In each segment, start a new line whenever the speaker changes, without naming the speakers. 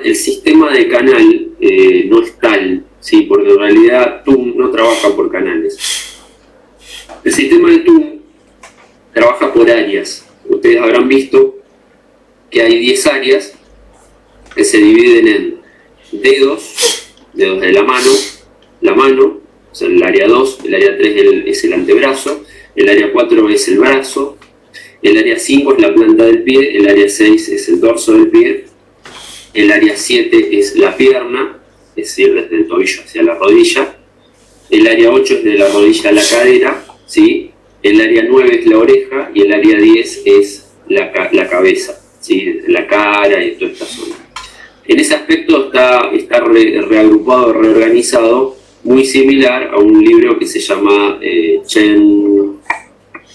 el sistema de canal no es tal, ¿sí? Porque en realidad TUM no trabaja por canales. El sistema de TUM trabaja por áreas. Ustedes habrán visto que hay 10 áreas que se dividen en dedos de la mano, o sea, el área 2, el área 3 es el antebrazo, el área 4 es el brazo, el área 5 es la planta del pie, el área 6 es el dorso del pie, el área 7 es la pierna, es decir, desde el tobillo hacia la rodilla, el área 8 es de la rodilla a la cadera, ¿sí? El área 9 es la oreja y el área 10 es la cabeza, ¿sí? La cara y toda esta zona. En ese aspecto está reagrupado, reorganizado, muy similar a un libro que se llama Chen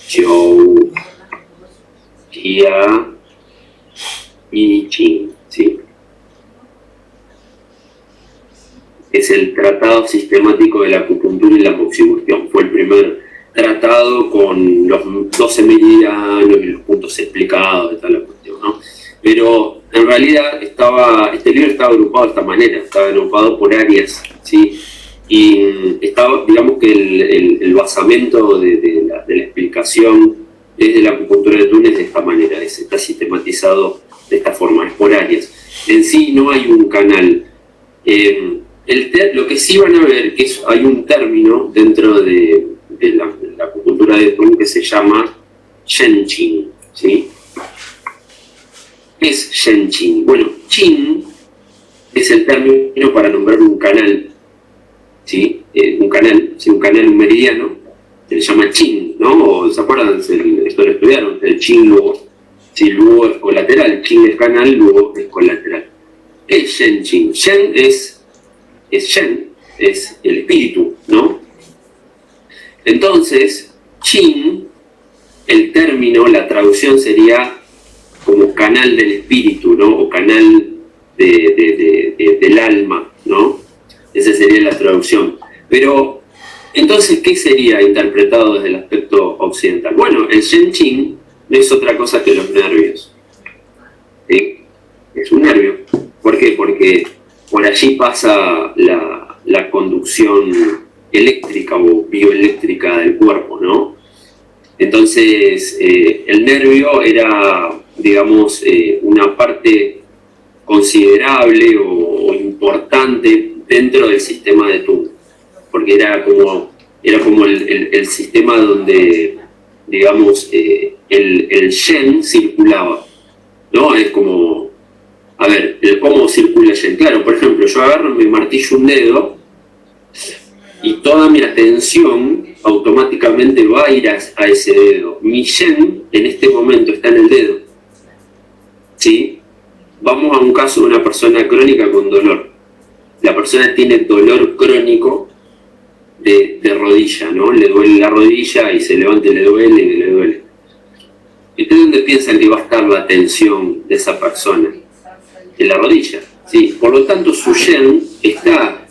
Qiu Jia I Ching, ¿sí? Es el Tratado Sistemático de la Acupuntura y la Moxibustión. Fue el primer tratado con los 12 meridianos y los puntos explicados de tal la cuestión, ¿no? Pero en realidad este libro estaba agrupado de esta manera, estaba agrupado por áreas, ¿sí? Y estaba, digamos que el basamento de la explicación desde la acupuntura de Túnez de esta manera, está sistematizado de esta forma, es por áreas. En sí no hay un canal. Lo que sí van a ver que hay un término dentro de la acupuntura de Túnez que se llama Shenqing, ¿sí? ¿Qué es Shenqing? Bueno, Qing es el término para nombrar un canal, ¿sí? Un canal, un meridiano, se le llama Qing, ¿no? ¿O se acuerdan? Esto lo estudiaron, el Qing Luo. Si Luo es colateral, Qing es canal, Luo es colateral. ¿Qué es Shenqing? Shen es Shen, es el espíritu, ¿no? Entonces, Qing, el término, la traducción sería como canal del espíritu, ¿no? O canal del alma, ¿no? Esa sería la traducción. Pero, entonces, ¿qué sería interpretado desde el aspecto occidental? Bueno, el Shenqing no es otra cosa que los nervios, ¿sí? Es un nervio. ¿Por qué? Porque por allí pasa la conducción eléctrica o bioeléctrica del cuerpo, ¿no? Entonces, el nervio era, digamos, una parte considerable o importante dentro del sistema de TUM, porque era como el sistema donde, digamos, el Shen circulaba, ¿no? Es como, a ver, ¿cómo circula el Shen? Claro, por ejemplo, yo agarro, me martillo un dedo y toda mi atención automáticamente va a ir a ese dedo. Mi Shen en este momento está en el dedo, ¿sí? Vamos a un caso de una persona crónica con dolor. La persona tiene dolor crónico de rodilla, ¿no? Le duele la rodilla y se levanta y le duele. ¿Y ustedes dónde piensan que va a estar la atención de esa persona? En la rodilla, ¿sí? Por lo tanto, su Shen está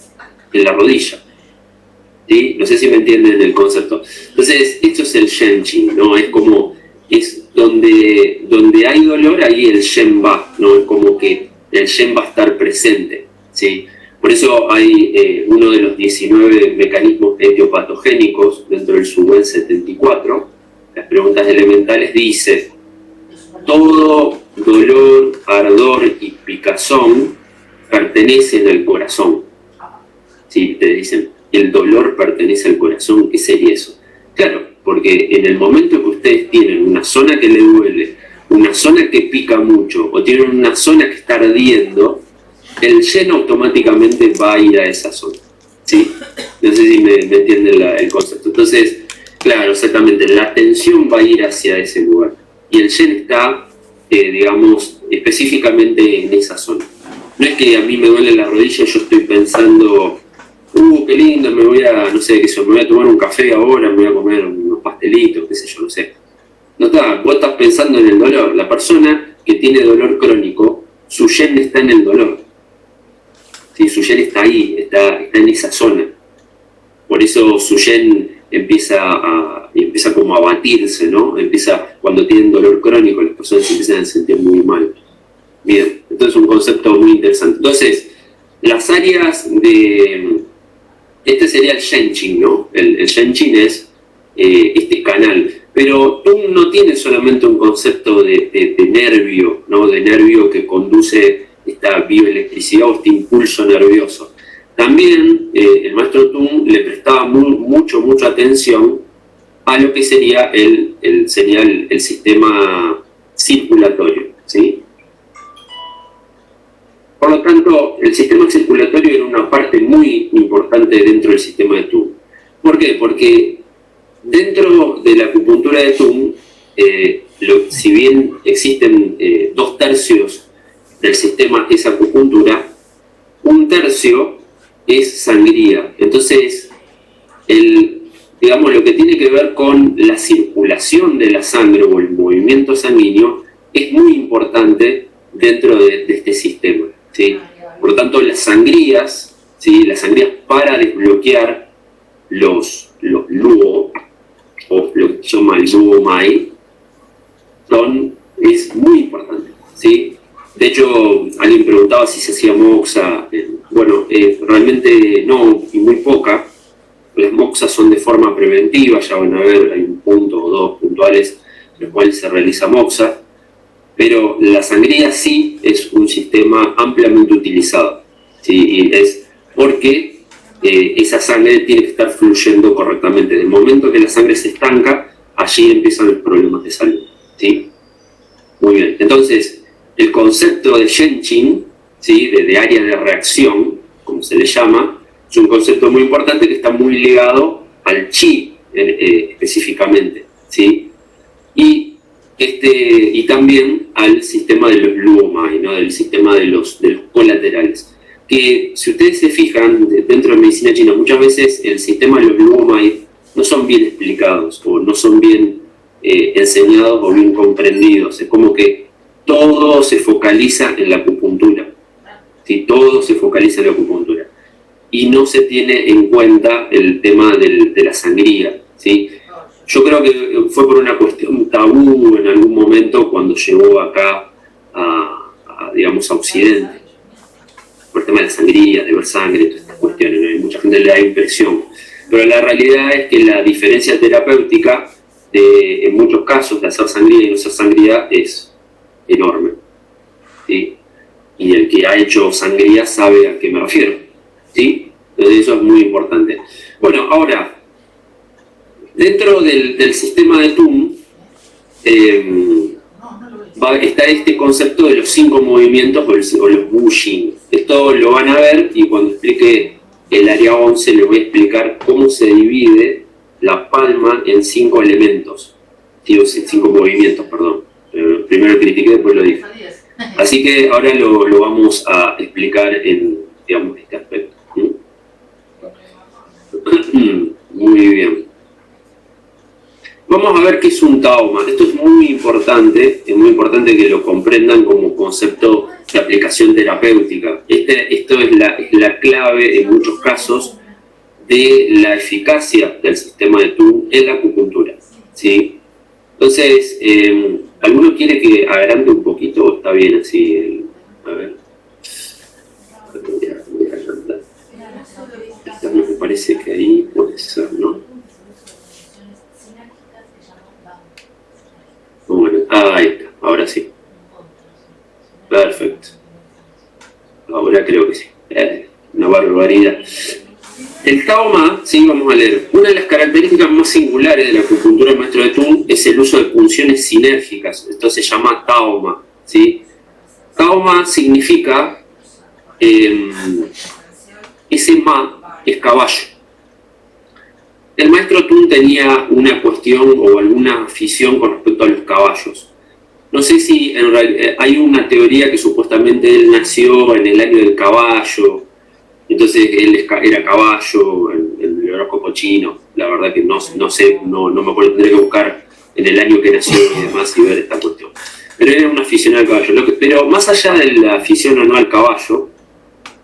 en la rodilla, ¿sí? No sé si me entienden el concepto. Entonces, esto es el Shenqing, ¿no? Es donde hay dolor, ahí el Shen va, ¿no? Es como que el Shen va a estar presente, ¿sí? Por eso hay uno de los 19 mecanismos etiopatogénicos dentro del Shuguen 74, las preguntas elementales, dice: todo dolor, ardor y picazón pertenecen al corazón. ¿Sí? Te dicen, el dolor pertenece al corazón, ¿qué sería eso? Claro, porque en el momento que ustedes tienen una zona que le duele, una zona que pica mucho, o tienen una zona que está ardiendo, el Shen automáticamente va a ir a esa zona, ¿sí? No sé si me entienden el concepto. Entonces, claro, exactamente, la atención va a ir hacia ese lugar. Y el Shen está, digamos, específicamente en esa zona. No es que a mí me duele la rodilla y yo estoy pensando, qué lindo, me voy a tomar un café ahora, me voy a comer unos pastelitos, qué sé yo, no sé. No está, vos estás pensando en el dolor. La persona que tiene dolor crónico, su Shen está en el dolor. Sí, su Shen está ahí, está en esa zona. Por eso su Shen empieza como a batirse, ¿no? Cuando tienen dolor crónico, las personas se empiezan a sentir muy mal. Bien, entonces un concepto muy interesante. Entonces, las áreas de... Este sería el Shenqing, ¿no? El Shenqing es este canal. Pero Tung no tiene solamente un concepto de nervio, ¿no? De nervio que conduce esta bioelectricidad o este impulso nervioso. También el maestro Tung le prestaba mucha atención a lo que sería el sistema circulatorio, ¿sí? Por lo tanto, el sistema circulatorio era una parte muy importante dentro del sistema de Tung. ¿Por qué? Porque dentro de la acupuntura de Tung, si bien existen 2/3 del sistema es acupuntura, 1/3 es sangría. Entonces, digamos, lo que tiene que ver con la circulación de la sangre o el movimiento sanguíneo es muy importante dentro de este sistema, ¿sí? Por lo tanto, las sangrías, ¿sí? Las sangrías para desbloquear los luo, o lo que se llama el luo mai, es muy importante, ¿sí? De hecho, alguien preguntaba si se hacía moxa. Bueno, realmente no, y muy poca. Las moxas son de forma preventiva, ya van a ver, hay un punto o dos puntuales en los cuales se realiza moxa, pero la sangría sí es un sistema ampliamente utilizado, ¿sí? Y es porque esa sangre tiene que estar fluyendo correctamente. Del momento que la sangre se estanca, allí empiezan los problemas de salud, ¿sí? Muy bien, entonces el concepto de Shenqing, ¿sí? de área de reacción, como se le llama, es un concepto muy importante que está muy ligado al Qi específicamente, ¿sí? Y también al sistema de los Luo Mai, ¿no? Del sistema de los colaterales. Que si ustedes se fijan, dentro de medicina china, muchas veces el sistema de los Luo Mai no son bien explicados o no son bien enseñados o bien comprendidos. Es como que todo se focaliza en la acupuntura, ¿sí? Todo se focaliza en la acupuntura. Y no se tiene en cuenta el tema de la sangría, ¿sí? Yo creo que fue por una cuestión tabú en algún momento cuando llegó acá digamos, a Occidente, por el tema de la sangría, de ver sangre, todas estas cuestiones, ¿no? Y mucha gente le da impresión. Pero la realidad es que la diferencia terapéutica en muchos casos de hacer sangría y no hacer sangría es enorme, ¿sí? Y el que ha hecho sangría sabe a qué me refiero, ¿sí? Entonces eso es muy importante. Bueno, ahora, dentro del sistema de Tung está este concepto de los 5 movimientos o los Wujing. Esto lo van a ver y cuando explique el área 11 les voy a explicar cómo se divide la palma en 5 elementos, digo, 5 movimientos, perdón. Primero critiqué, después lo dije. Así que ahora lo vamos a explicar en, digamos, este aspecto. Muy bien. Vamos a ver qué es un Taoma. Esto es muy importante que lo comprendan como concepto de aplicación terapéutica. Esto es la clave en muchos casos de la eficacia del sistema de Tung en la acupuntura, ¿sí? Entonces, ¿alguno quiere que agrande un poquito o está bien así? A ver. Voy a agrandar. Me parece que ahí puede ser, ¿no? Bueno, ahí está, ahora sí. Perfecto. Ahora creo que sí. Una barbaridad. El Taoma, sí, vamos a leer. Una de las características más singulares de la acupuntura del maestro de Tung es el uso de punciones sinérgicas. Esto se llama Taoma, ¿sí? Taoma significa ese ma es caballo. El maestro Tung tenía una cuestión o alguna afición con respecto a los caballos. No sé si en realidad hay una teoría que supuestamente él nació en el año del caballo, entonces él era caballo en el horóscopo chino. La verdad que no sé, no me acuerdo, tendré que buscar en el año que nació y demás y ver esta cuestión. Pero era un aficionado al caballo. Pero más allá de la afición o no al caballo,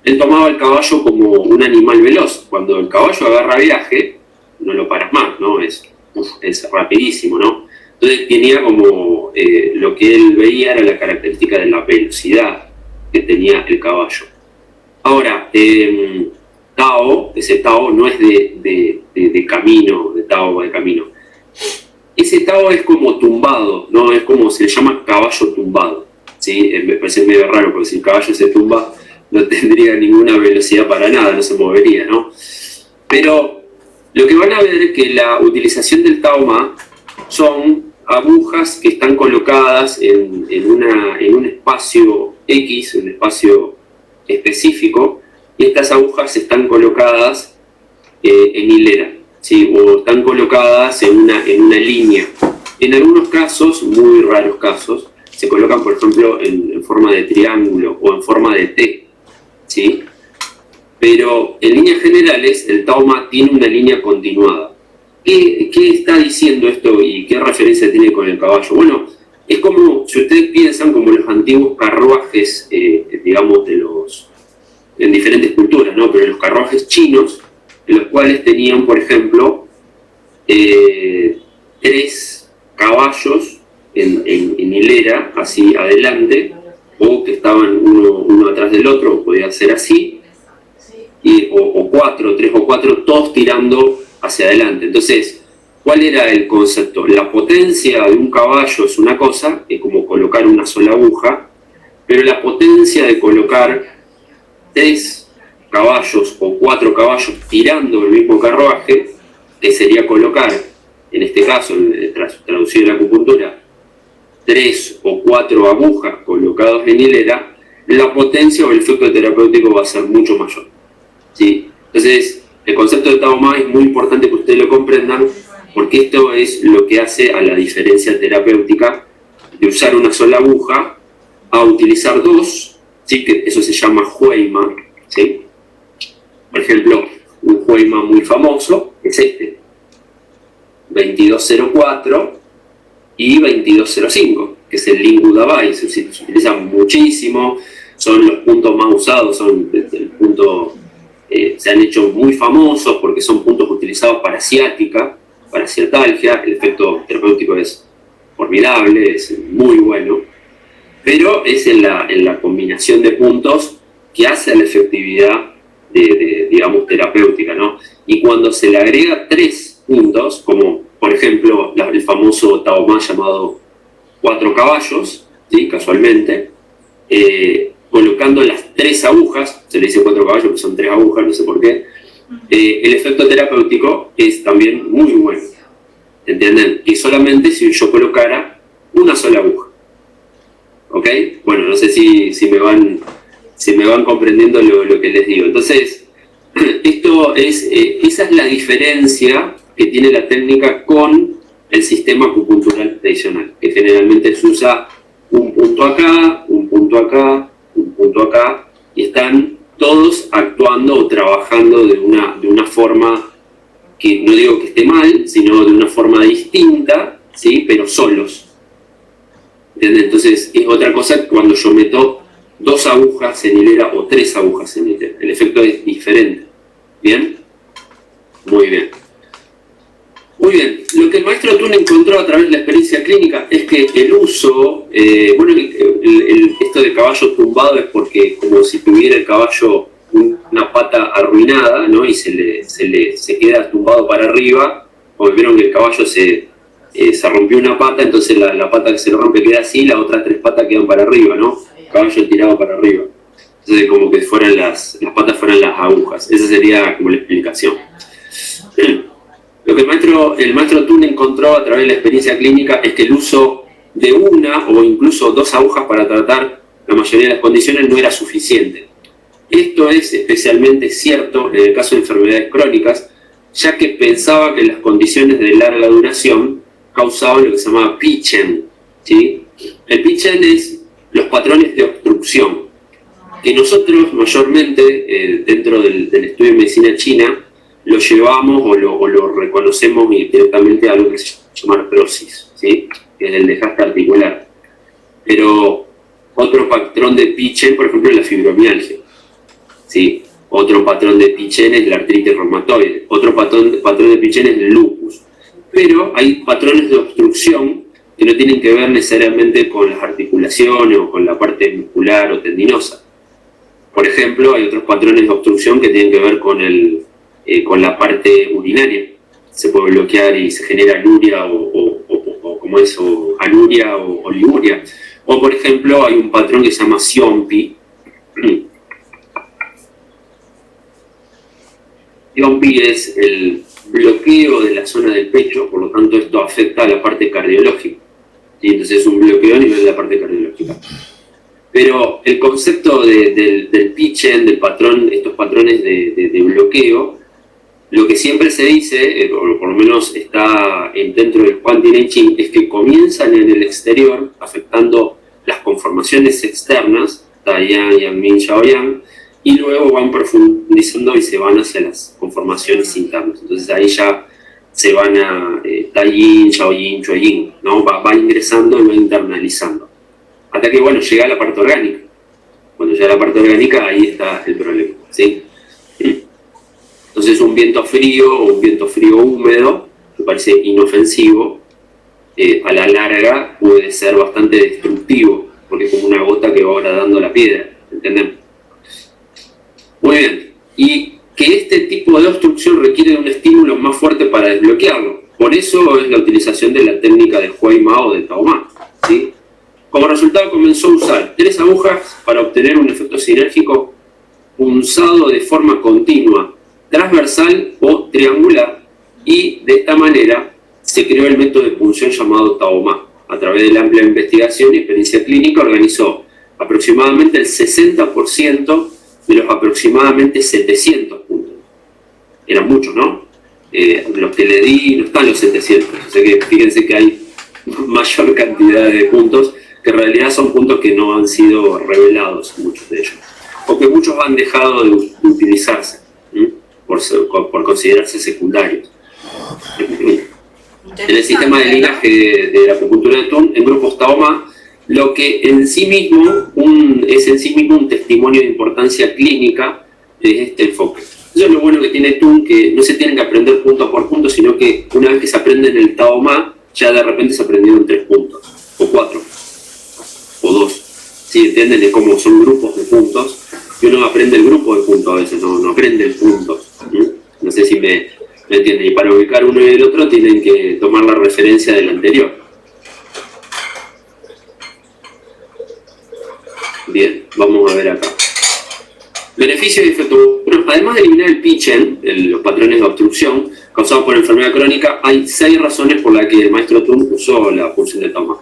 él tomaba el caballo como un animal veloz. Cuando el caballo agarra viaje, no lo paras más, ¿no? Es rapidísimo, ¿no? Entonces tenía como, lo que él veía era la característica de la velocidad que tenía el caballo. Ahora, Tao, ese Tao no es de camino, de Tao de camino. Ese Tao es como tumbado, ¿no? Es como se le llama caballo tumbado, ¿sí? Me parece medio raro, porque si el caballo se tumba no tendría ninguna velocidad para nada, no se movería, ¿no? Pero lo que van a ver es que la utilización del Tao Ma son agujas que están colocadas en un espacio X, un espacio específico, y estas agujas están colocadas en hilera, ¿sí? O están colocadas en una línea. En algunos casos, muy raros casos, se colocan, por ejemplo, en forma de triángulo o en forma de T, ¿sí? Pero en líneas generales, el Tao Ma tiene una línea continuada. ¿Qué está diciendo esto y qué referencia tiene con el caballo? Bueno, es como, si ustedes piensan, como los antiguos carruajes, digamos, en diferentes culturas, ¿no? Pero los carruajes chinos, en los cuales tenían, por ejemplo, 3 caballos en hilera, así adelante, o que estaban uno atrás del otro, podía ser así, o 3 o 4, todos tirando hacia adelante. Entonces, ¿cuál era el concepto? La potencia de un caballo es una cosa, es como colocar una sola aguja, pero la potencia de colocar 3 caballos o 4 caballos tirando el mismo carruaje, que sería colocar, en este caso, traducido en la acupuntura, 3 o 4 agujas colocadas en hilera, la potencia o el efecto terapéutico va a ser mucho mayor, ¿sí? Entonces, el concepto de Tao Ma es muy importante que ustedes lo comprendan, porque esto es lo que hace a la diferencia terapéutica de usar una sola aguja a utilizar 2, ¿sí? Que eso se llama Hui Ma, ¿sí? Por ejemplo, un Hui Ma muy famoso es este, 2204 y 2205, que es el Lingu Dabai, se utiliza muchísimo, son los puntos más usados, son el punto, se han hecho muy famosos porque son puntos utilizados para ciática, para ciatalgia. El efecto terapéutico es formidable, es muy bueno, pero es en la combinación de puntos que hace la efectividad digamos, terapéutica, ¿no? Y cuando se le agrega 3 puntos, como por ejemplo el famoso Tao Ma llamado 4 caballos, ¿sí? Casualmente, colocando las 3 agujas, se le dice 4 caballos porque son 3 agujas, no sé por qué, el efecto terapéutico es también muy bueno, ¿entienden? Y solamente si yo colocara una sola aguja, ¿ok? Bueno, no sé si me van comprendiendo lo que les digo. Entonces, esa es la diferencia que tiene la técnica con el sistema acupuntural tradicional, que generalmente se usa un punto acá, un punto acá, un punto acá, y están todos actuando o trabajando de una forma que no digo que esté mal, sino de una forma distinta, ¿sí? Pero solos. ¿Entienden? Entonces es otra cosa cuando yo meto 2 agujas en hilera o 3 agujas en hilera. El efecto es diferente. ¿Bien? Muy bien. Muy bien. Lo que el maestro Thun encontró a través de la experiencia clínica es que el uso, esto de caballo tumbado es porque como si tuviera el caballo una pata arruinada, ¿no? Y se queda tumbado para arriba, como vieron que el caballo se rompió una pata, entonces la pata que se le rompe queda así, las otras 3 patas quedan para arriba, ¿no? El caballo tirado para arriba. Entonces como que fueran las patas fueran las agujas. Esa sería como la explicación. Lo que el maestro Thun encontró a través de la experiencia clínica es que el uso de una o incluso 2 agujas para tratar la mayoría de las condiciones no era suficiente. Esto es especialmente cierto en el caso de enfermedades crónicas, ya que pensaba que las condiciones de larga duración causaban lo que se llama Pichen, ¿sí? El Pichen es los patrones de obstrucción, que nosotros mayormente dentro del estudio de medicina china lo llevamos o lo reconocemos directamente a algo que se llama artrosis, ¿sí? Que es el desgaste articular. Pero otro patrón de Pichen, por ejemplo, es la fibromialgia, ¿sí? Otro patrón de Pichen es la artritis reumatoide, otro patrón de Pichen es el lupus. Pero hay patrones de obstrucción que no tienen que ver necesariamente con las articulaciones o con la parte muscular o tendinosa. Por ejemplo, hay otros patrones de obstrucción que tienen que ver con la parte urinaria. Se puede bloquear y se genera anuria como eso, anuria o oliguria. O por ejemplo, hay un patrón que se llama Sionpi. Sionpi es el bloqueo de la zona del pecho, por lo tanto esto afecta a la parte cardiológica. ¿Sí? Entonces es un bloqueo a nivel de la parte cardiológica. Pero el concepto del pitchen, del patrón, estos patrones de bloqueo, lo que siempre se dice, o por lo menos está dentro del Quanti-Nanching, es que comienzan en el exterior, afectando las conformaciones externas, Taiyang, Yangming, Shaoyang, y luego van profundizando y se van hacia las conformaciones internas. Entonces ahí ya se van a Taiyin, Shaoyin, Chuoyin, ¿no? Va ingresando y va internalizando. Hasta que, bueno, llega a la parte orgánica. Cuando llega a la parte orgánica, ahí está el problema, ¿sí? Entonces un viento frío o un viento frío húmedo, que parece inofensivo, a la larga puede ser bastante destructivo, porque es como una gota que va agradando la piedra, ¿entendemos? Muy bien, y que este tipo de obstrucción requiere de un estímulo más fuerte para desbloquearlo. Por eso es la utilización de la técnica de Huai Ma o de Tao Ma, ¿sí? Como resultado comenzó a usar 3 agujas para obtener un efecto sinérgico punzado de forma continua, transversal o triangular, y de esta manera se creó el método de punción llamado Tao Ma. A través de la amplia investigación y experiencia clínica organizó aproximadamente el 60% de los aproximadamente 700 puntos. Eran muchos, ¿no? Los que le di no están los 700, o sea que fíjense que hay mayor cantidad de puntos, que en realidad son puntos que no han sido revelados, muchos de ellos, o que muchos han dejado de utilizarse, por considerarse secundarios. En el sistema de linaje de la acupuntura de Thun, en grupos Tao Ma, lo que en sí mismo es en sí mismo un testimonio de importancia clínica de este enfoque. Eso es lo bueno que tiene Thun, que no se tienen que aprender punto por punto, sino que una vez que se aprende en el Tao Ma, ya de repente se aprendieron 3 puntos, o 4, o 2. ¿Sí? ¿Entienden? De cómo son grupos de puntos, y uno aprende el grupo de puntos a veces, no aprende el punto. No sé si me entienden. Y para ubicar uno y el otro tienen que tomar la referencia del anterior. Bien, vamos a ver acá. Beneficios y efectos. Bueno, además de eliminar el pitchen, los patrones de obstrucción causados por enfermedad crónica, hay 6 razones por las que el maestro Thun usó la punción de Tao Ma.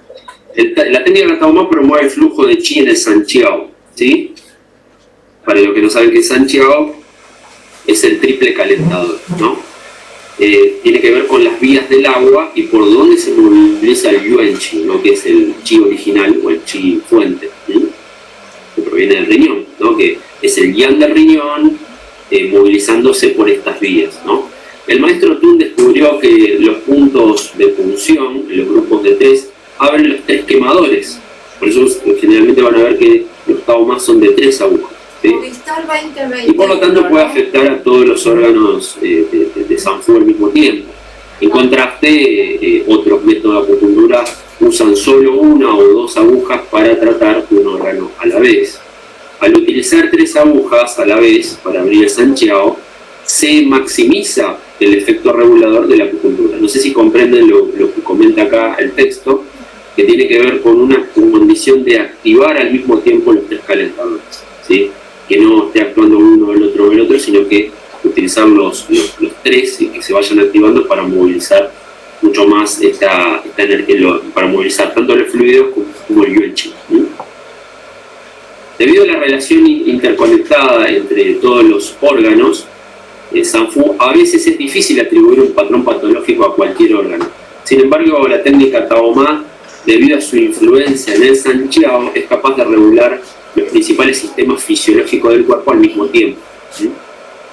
La técnica de Tao Ma promueve el flujo de chi en el Sanqiao, ¿sí? Para los que no saben qué es Sanqiao, es el triple calentador, ¿no? Tiene que ver con las vías del agua y por dónde se moviliza el Yuan Chi, ¿no? Que es el chi original o el chi fuente, ¿sí? Que proviene del riñón, ¿no? Que es el yang del riñón movilizándose por estas vías, ¿no? El maestro Thun descubrió que los puntos de punción, en los grupos de 3, abren los 3 quemadores. Por eso generalmente van a ver que los Tao Ma son de 3 agujas, ¿sí? Y por lo tanto puede afectar a todos los órganos de Sanfu al mismo tiempo. En contraste, otros métodos de acupuntura usan solo 1 o 2 agujas para tratar un órgano a la vez. Al utilizar 3 agujas a la vez para abrir el Sanqiao, se maximiza el efecto regulador de la acupuntura. No sé si comprenden lo que comenta acá el texto, que tiene que ver con una condición de activar al mismo tiempo los 3 calentadores, ¿sí? Que no esté actuando uno el otro, sino que utilizar los 3 y que se vayan activando para movilizar mucho más esta energía, para movilizar tanto los fluidos como el Yuan Chi. Debido a la relación interconectada entre todos los órganos, Sanfu, a veces es difícil atribuir un patrón patológico a cualquier órgano. Sin embargo, la técnica Tao Ma, debido a su influencia en el Sanqiao, es capaz de regular los principales sistemas fisiológicos del cuerpo al mismo tiempo.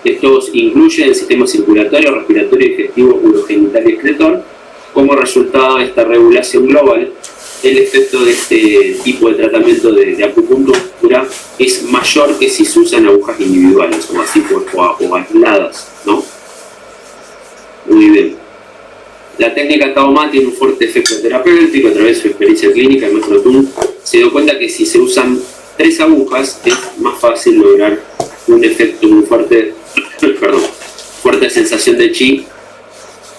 Estos incluyen el sistema circulatorio, respiratorio, digestivo, urogenital y excretor. Como resultado de esta regulación global, el efecto de este tipo de tratamiento de acupuntura es mayor que si se usan agujas individuales o así o aisladas, ¿no? Muy bien. La técnica Taoma tiene un fuerte efecto terapéutico. A través de su experiencia clínica, el maestro Tung se dio cuenta que si se usan 3 agujas es más fácil lograr un efecto muy fuerte, fuerte sensación de chi.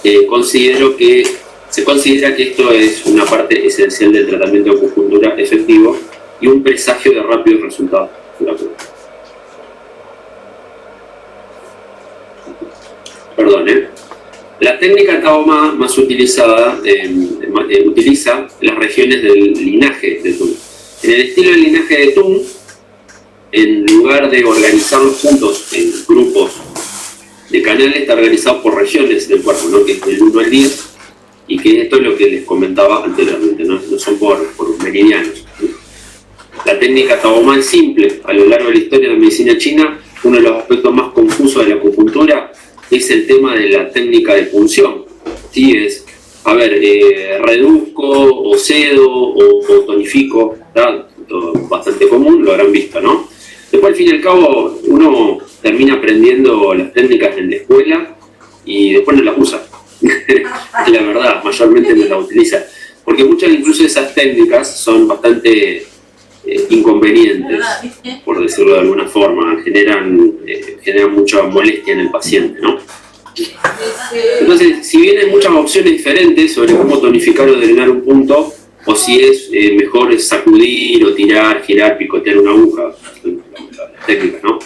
Se considera que esto es una parte esencial del tratamiento de acupuntura efectivo y un presagio de rápidos resultados. La técnica Taoma más utilizada utiliza las regiones del linaje de Tung. En el estilo del linaje de Tung, en lugar de organizar los puntos en grupos de canales, está organizado por regiones del cuerpo, ¿no? Que es del 1 al 10, y que esto es lo que les comentaba anteriormente, no son por meridianos, ¿no? La técnica Taoma es simple. A lo largo de la historia de la medicina china, uno de los aspectos más confusos de la acupuntura es el tema de la técnica de punción. ¿Sí? Es, reduzco o cedo o tonifico, ¿verdad? Todo bastante común, lo habrán visto, ¿no? Después, al fin y al cabo, uno termina aprendiendo las técnicas en la escuela y después no las usa. La verdad, mayormente no las utiliza. Porque muchas incluso de esas técnicas son bastante inconvenientes, por decirlo de alguna forma, generan mucha molestia en el paciente, ¿no? Entonces, si bien hay muchas opciones diferentes sobre cómo tonificar o drenar un punto, o si es mejor sacudir o tirar, girar, picotear una aguja, las técnicas, ¿no?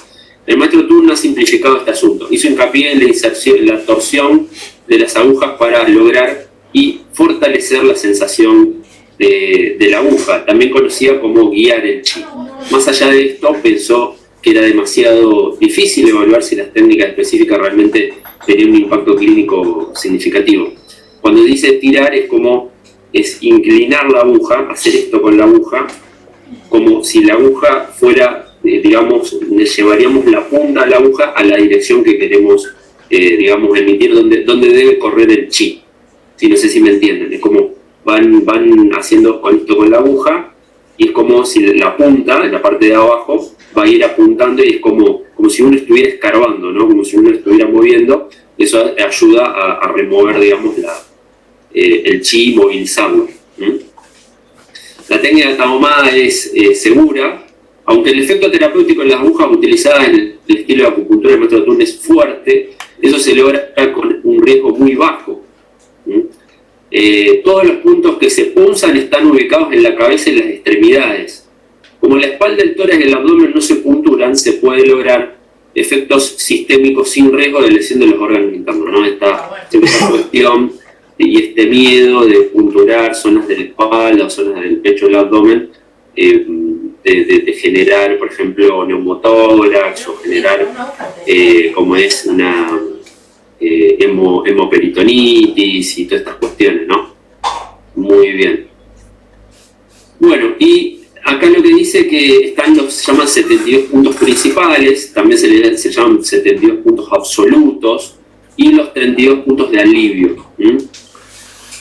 El maestro Tung ha simplificado este asunto. Hizo hincapié en la inserción, en la torsión de las agujas para lograr y fortalecer la sensación de la aguja, también conocida como guiar el chi. Más allá de esto, pensó que era demasiado difícil evaluar si las técnicas específicas realmente tenían un impacto clínico significativo. Cuando dice tirar es inclinar la aguja, hacer esto con la aguja, como si la aguja fuera, le llevaríamos la punta de la aguja a la dirección que queremos, emitir, donde debe correr el chi. Si no sé si me entienden, es como van haciendo esto con la aguja, y es como si la punta, en la parte de abajo, va a ir apuntando, y es como si uno estuviera escarbando, ¿no? Como si uno estuviera moviendo. Eso ayuda a remover, el chi y movilizarlo. La técnica Taoma es segura, aunque el efecto terapéutico en las agujas utilizadas en el estilo de acupuntura del maestro Tung es fuerte. Eso se logra con un riesgo muy bajo. Todos los puntos que se punzan están ubicados en la cabeza y en las extremidades. Como la espalda, el tórax y el abdomen no se punturan, se puede lograr efectos sistémicos sin riesgo de lesión de los órganos internos, ¿no? Esta cuestión y este miedo de punturar zonas de la espalda o zonas del pecho o del abdomen, de generar, por ejemplo, neumotórax o generar, como es una hemoperitonitis y todas estas cuestiones, ¿no? Muy bien. Bueno, y acá lo que dice que están se llaman 72 puntos principales, también se llaman 72 puntos absolutos, y los 32 puntos de alivio.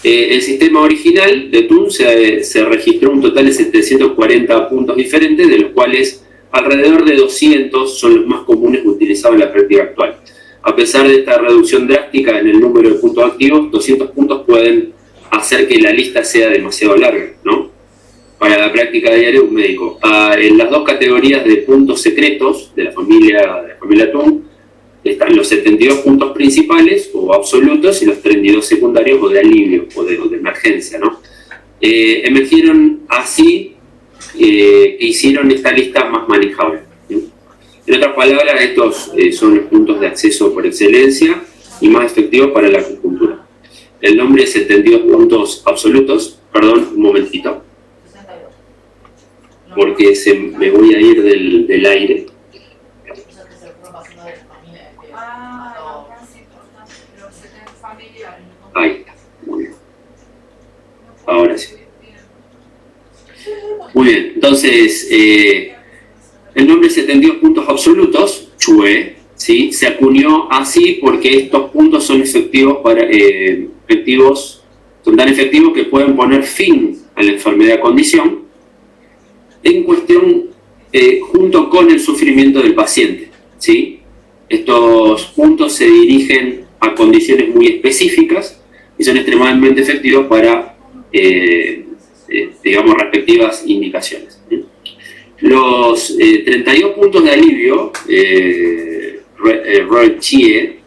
El sistema original de Tung se registró un total de 740 puntos diferentes, de los cuales alrededor de 200 son los más comunes utilizados en la práctica actual. A pesar de esta reducción drástica en el número de puntos activos, 200 puntos pueden hacer que la lista sea demasiado larga, ¿no? Para la práctica diaria de un médico. En las dos categorías de puntos secretos de la familia Tung están los 72 puntos principales o absolutos y los 32 secundarios o de alivio o de emergencia, ¿no? Emergieron así que hicieron esta lista más manejable. En otras palabras, estos son los puntos de acceso por excelencia y más efectivos para la acupuntura. El nombre es 72 puntos absolutos. Perdón, un momentito, porque me voy a ir del aire. Ahí, muy bien. Ahora sí. Muy bien, entonces, el nombre 72 puntos absolutos, Chue, ¿sí? Se acuñó así porque estos puntos son son tan efectivos que pueden poner fin a la enfermedad o condición en cuestión, junto con el sufrimiento del paciente, ¿sí? Estos puntos se dirigen a condiciones muy específicas y son extremadamente efectivos para, digamos, respectivas indicaciones. Los 32 puntos de alivio, Roy-Chie,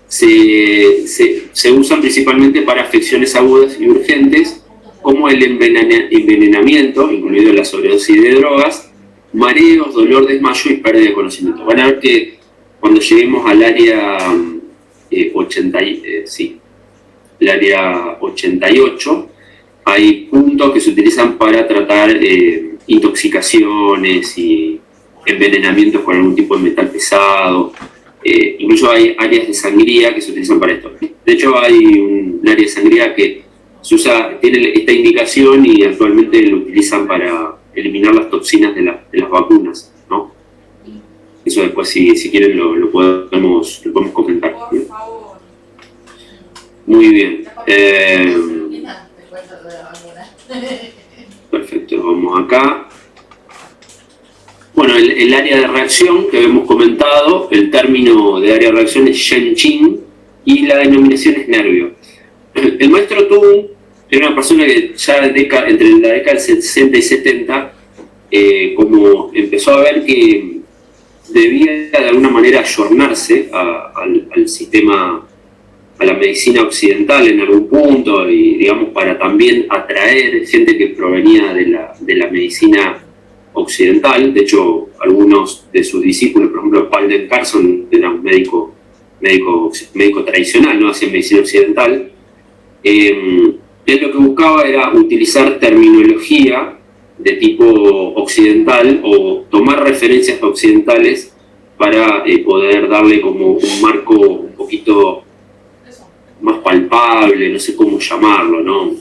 se usan principalmente para afecciones agudas y urgentes, como el envenenamiento, incluido la sobredosis de drogas, mareos, dolor, desmayo y pérdida de conocimiento. Van a ver que cuando lleguemos al área el área 88, hay puntos que se utilizan para tratar intoxicaciones y envenenamientos con algún tipo de metal pesado. Incluso hay áreas de sangría que se utilizan para esto. De hecho, hay un área de sangría que se usa, tiene esta indicación y actualmente lo utilizan para eliminar las toxinas de las vacunas, ¿no? Eso después, si quieren, lo podemos comentar. ¿Bien? Muy bien. Perfecto, vamos acá. Bueno, el área de reacción que habíamos comentado, el término de área de reacción es Shen-Qing y la denominación es nervio. El maestro Tung era una persona que ya entre la década del 60 y 70, como empezó a ver que debía de alguna manera ayornarse al sistema, a la medicina occidental en algún punto, y digamos para también atraer gente que provenía de la medicina occidental. De hecho, algunos de sus discípulos, por ejemplo, Walden Carson, era un médico tradicional, no hacía medicina occidental. Él lo que buscaba era utilizar terminología de tipo occidental o tomar referencias occidentales para poder darle como un marco un poquito más palpable, no sé cómo llamarlo, ¿no?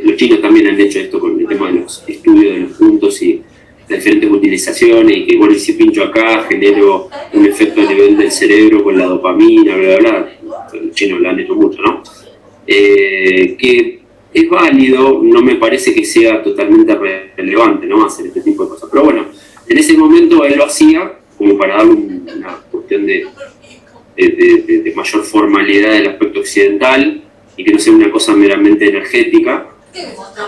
Los chinos también han hecho esto con el tema de los estudios de los puntos y las diferentes utilizaciones, y que, bueno, y si pincho acá genero un efecto a nivel del cerebro con la dopamina, bla, bla, bla. Los chinos lo han hecho mucho, ¿no? Que es válido, no me parece que sea totalmente relevante, ¿no?, hacer este tipo de cosas. Pero bueno, en ese momento él lo hacía como para darle una cuestión de mayor formalidad del aspecto occidental y que no sea una cosa meramente energética.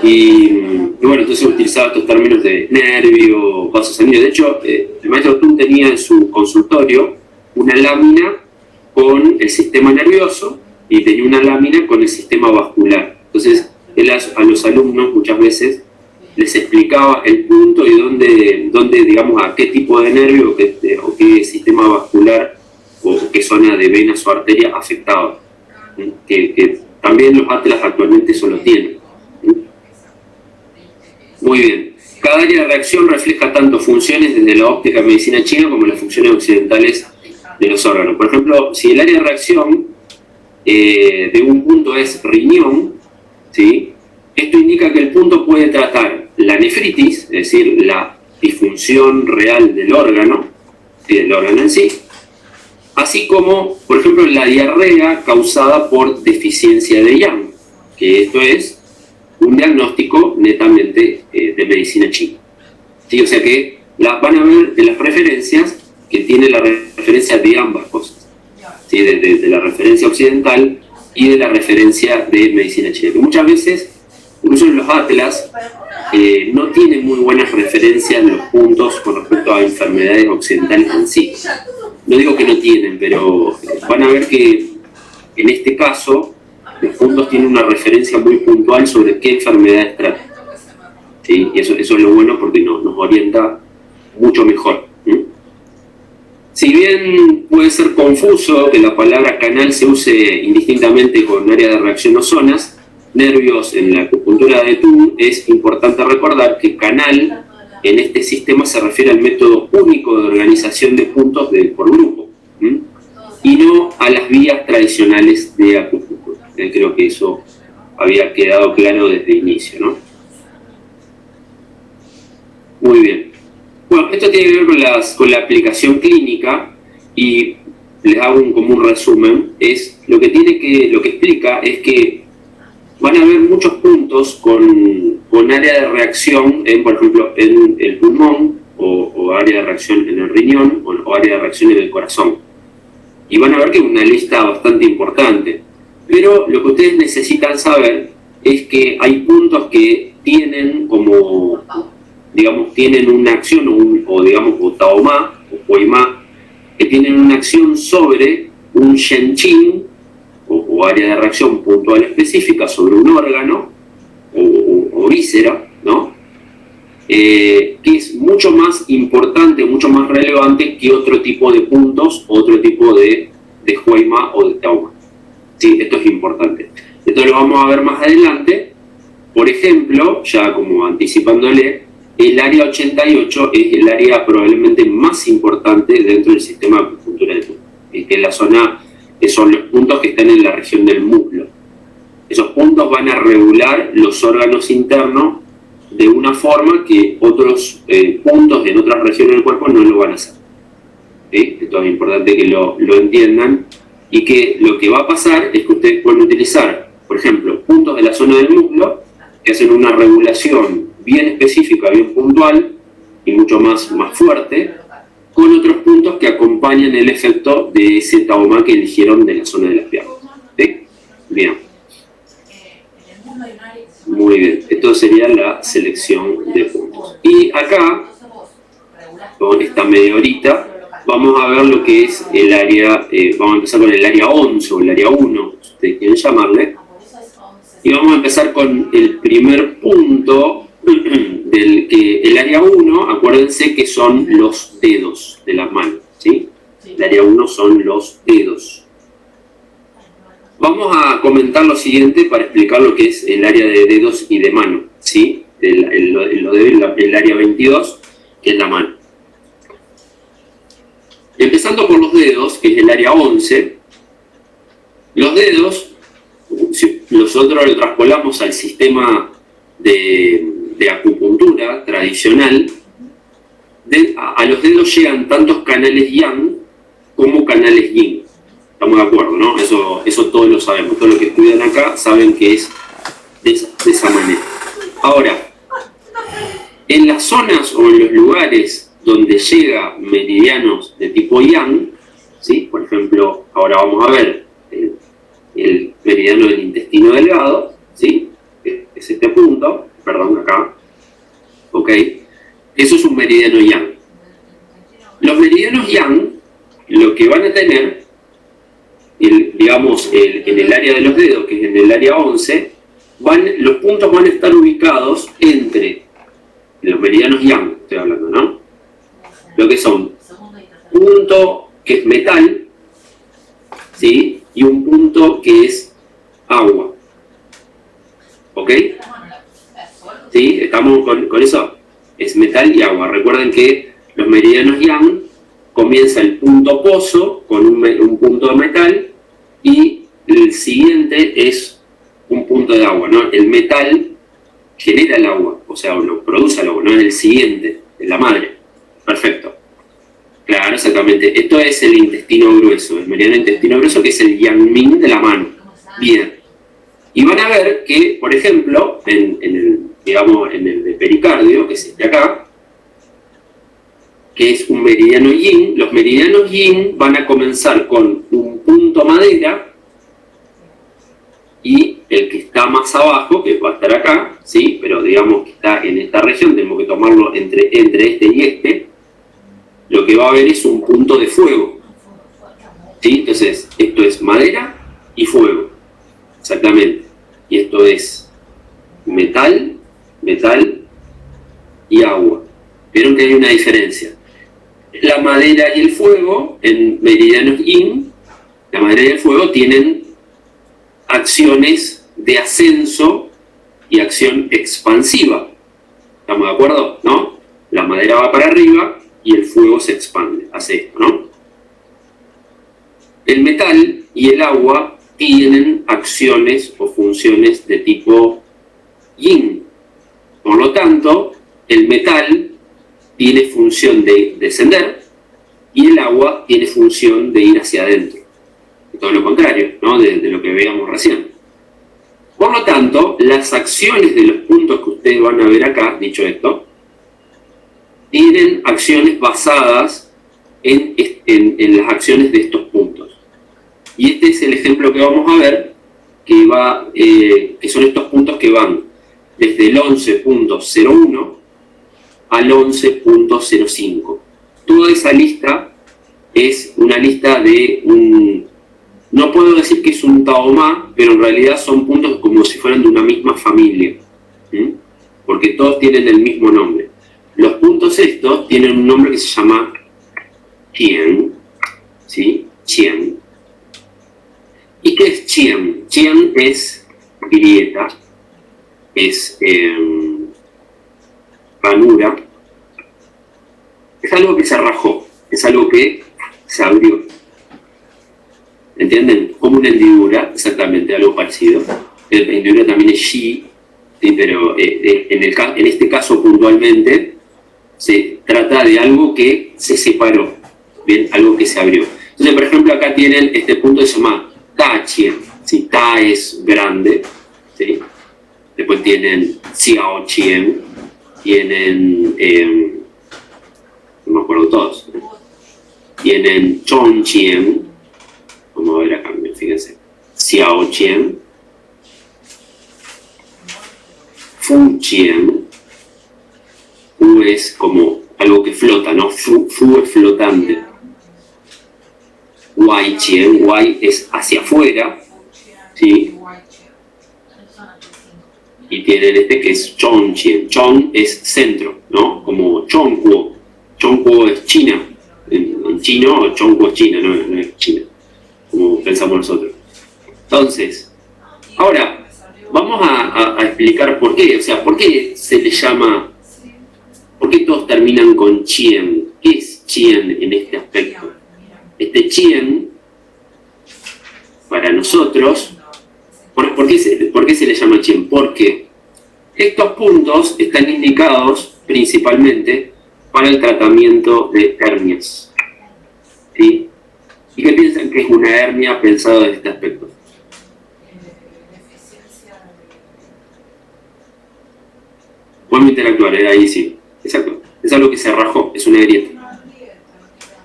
Y bueno, entonces utilizaba estos términos de nervio, vaso sanguíneo. De hecho, el maestro Tung tenía en su consultorio una lámina con el sistema nervioso y tenía una lámina con el sistema vascular. Entonces, él a los alumnos muchas veces les explicaba el punto y dónde digamos, a qué tipo de nervio o qué sistema vascular o qué zona de venas o arteria afectaba. Que también los atlas actualmente eso lo tienen. Muy bien. Cada área de reacción refleja tanto funciones desde la óptica de medicina china como las funciones occidentales de los órganos. Por ejemplo, si el área de reacción de un punto es riñón, ¿sí?, esto indica que el punto puede tratar la nefritis, es decir, la disfunción real del órgano, ¿sí?, del órgano en sí, así como, por ejemplo, la diarrea causada por deficiencia de yang, que esto es un diagnóstico netamente de medicina china. ¿Sí? O sea que van a ver de las referencias que tiene la referencia de ambas cosas, ¿sí?, de la referencia occidental y de la referencia de medicina china. Que muchas veces, incluso en los atlas, no tienen muy buenas referencias los puntos con respecto a enfermedades occidentales en sí. No digo que no tienen, pero van a ver que en este caso los puntos tienen una referencia muy puntual sobre qué enfermedades tratan. ¿Sí? Y eso es lo bueno porque nos orienta mucho mejor. Si bien puede ser confuso que la palabra canal se use indistintamente con áreas de reacción o zonas, nervios en la acupuntura de Tung, es importante recordar que canal en este sistema se refiere al método único de organización de puntos por grupo, y no a las vías tradicionales de acupuntura. Creo que eso había quedado claro desde el inicio, ¿no? Muy bien. Bueno, esto tiene que ver con la aplicación clínica, y les hago como un resumen. Lo que explica es que van a haber muchos puntos con área de reacción, por ejemplo, en el pulmón, o área de reacción en el riñón, o área de reacción en el corazón. Y van a ver que es una lista bastante importante. Pero lo que ustedes necesitan saber es que hay puntos que tienen como, digamos, tienen una acción o digamos, o Taoma o Huaymá, que tienen una acción sobre un Shenqing o área de reacción puntual específica sobre un órgano o víscera, ¿no? Que es mucho más importante, mucho más relevante que otro tipo de puntos, otro tipo de Huaymá o de Taoma. Sí, esto es importante. Esto lo vamos a ver más adelante. Por ejemplo, ya como anticipándole, el área 88 es el área probablemente más importante dentro del sistema de acupuntura del mundo, que es la zona, que son los puntos que están en la región del muslo. Esos puntos van a regular los órganos internos de una forma que otros puntos en otras regiones del cuerpo no lo van a hacer. ¿Sí? Esto es importante que lo entiendan, y que lo que va a pasar es que ustedes pueden utilizar, por ejemplo, puntos de la zona del muslo que hacen una regulación bien específica, bien puntual y mucho más fuerte, con otros puntos que acompañan el efecto de ese Taoma que eligieron de la zona de las piernas. ¿Sí? Bien. Muy bien. Esto sería la selección de puntos. Y acá, con esta media horita, vamos a ver lo que es el área, vamos a empezar con el área 11 o el área 1, si ustedes quieren llamarle. Y vamos a empezar con el primer punto del que el área 1, acuérdense que son los dedos de las manos, ¿sí? El área 1 son los dedos. Vamos a comentar lo siguiente para explicar lo que es el área de dedos y de mano, ¿sí? El área 22, que es la mano. Empezando por los dedos, que es el área 11, los dedos, si nosotros lo traspolamos al sistema de acupuntura tradicional, a los dedos llegan tantos canales yang como canales yin. Estamos de acuerdo, ¿no? Eso todos lo sabemos. Todos los que estudian acá saben que es de esa manera. Ahora, en las zonas o en los lugares donde llega meridianos de tipo yang, ¿sí? Por ejemplo, ahora vamos a ver el meridiano del intestino delgado, ¿sí? Es este punto, perdón, acá, ok, eso es un meridiano yang. Los meridianos yang, lo que van a tener, digamos, en el área de los dedos, que es en el área 11, los puntos van a estar ubicados entre los meridianos yang, estoy hablando, ¿no? Lo que son un punto que es metal, ¿sí? Y un punto que es agua. ¿Ok? ¿Sí? ¿Estamos con eso? Es metal y agua. Recuerden que los meridianos yang comienza el punto pozo con un punto de metal y el siguiente es un punto de agua, ¿no? El metal genera el agua, o sea, lo produce el agua, no es el siguiente, es la madre. Perfecto. Claro, exactamente. Esto es el intestino grueso, el meridiano intestino grueso, que es el Yang-Ming de la mano. Bien. Y van a ver que, por ejemplo, en el de pericardio, que es este acá, que es un meridiano yin, los meridianos yin van a comenzar con un punto madera y el que está más abajo, que va a estar acá, ¿sí? Pero digamos que está en esta región, tenemos que tomarlo entre este y este, lo que va a haber es un punto de fuego, ¿sí? Entonces, esto es madera y fuego, exactamente. Y esto es metal y agua. Vieron que hay una diferencia. La madera y el fuego, en meridianos yin, la madera y el fuego tienen acciones de ascenso y acción expansiva. ¿Estamos de acuerdo? ¿No? La madera va para arriba y el fuego se expande. Hace esto, ¿no? El metal y el agua tienen acciones o funciones de tipo yin. Por lo tanto, el metal tiene función de descender y el agua tiene función de ir hacia adentro. Y todo lo contrario, ¿no? de lo que veíamos recién. Por lo tanto, las acciones de los puntos que ustedes van a ver acá, dicho esto, tienen acciones basadas en las acciones de estos puntos. Y este es el ejemplo que vamos a ver que son estos puntos que van desde el 11.01 al 11.05. Toda esa lista es una lista de un... No puedo decir que es un taomá, pero en realidad son puntos como si fueran de una misma familia, ¿sí? Porque todos tienen el mismo nombre. Los puntos estos tienen un nombre que se llama Qian, ¿sí? Qian. ¿Y qué es Qian? Qian es grieta, es ranura, es algo que se rajó, es algo que se abrió. ¿Entienden? Como una hendidura, exactamente, algo parecido. La hendidura también es Shi, ¿sí? Pero en este caso puntualmente se trata de algo que se separó, ¿bien? Algo que se abrió. Entonces, por ejemplo, acá tienen este punto que se llama Ta Chien, ¿sí? Ta es grande, ¿sí? Después tienen Xiao Chien, tienen, no me acuerdo todos, ¿eh? Tienen Chong Chien, vamos a ver acá, fíjense, Xiao Chien, Fu Chien, Fu es como algo que flota, ¿no? Fu es flotante. Wai Chien, Wai es hacia afuera, ¿sí? Y tienen este que es Chong Chien. Chong es centro, ¿no? Como Chongguo. Chongguo es China. En chino, Chongguo es China, no es China, como pensamos nosotros. Entonces, ahora, vamos a explicar por qué. O sea, ¿por qué se le llama... ¿Por qué todos terminan con Chien? ¿Qué es Chien en este aspecto? Este Chien, para nosotros, ¿por qué se le llama Chien? Porque estos puntos están indicados principalmente para el tratamiento de hernias, ¿sí? ¿Y qué piensan que es una hernia pensado desde este aspecto? Podemos interactuar, ahí sí, exacto. Es algo que se rajó, es una grieta.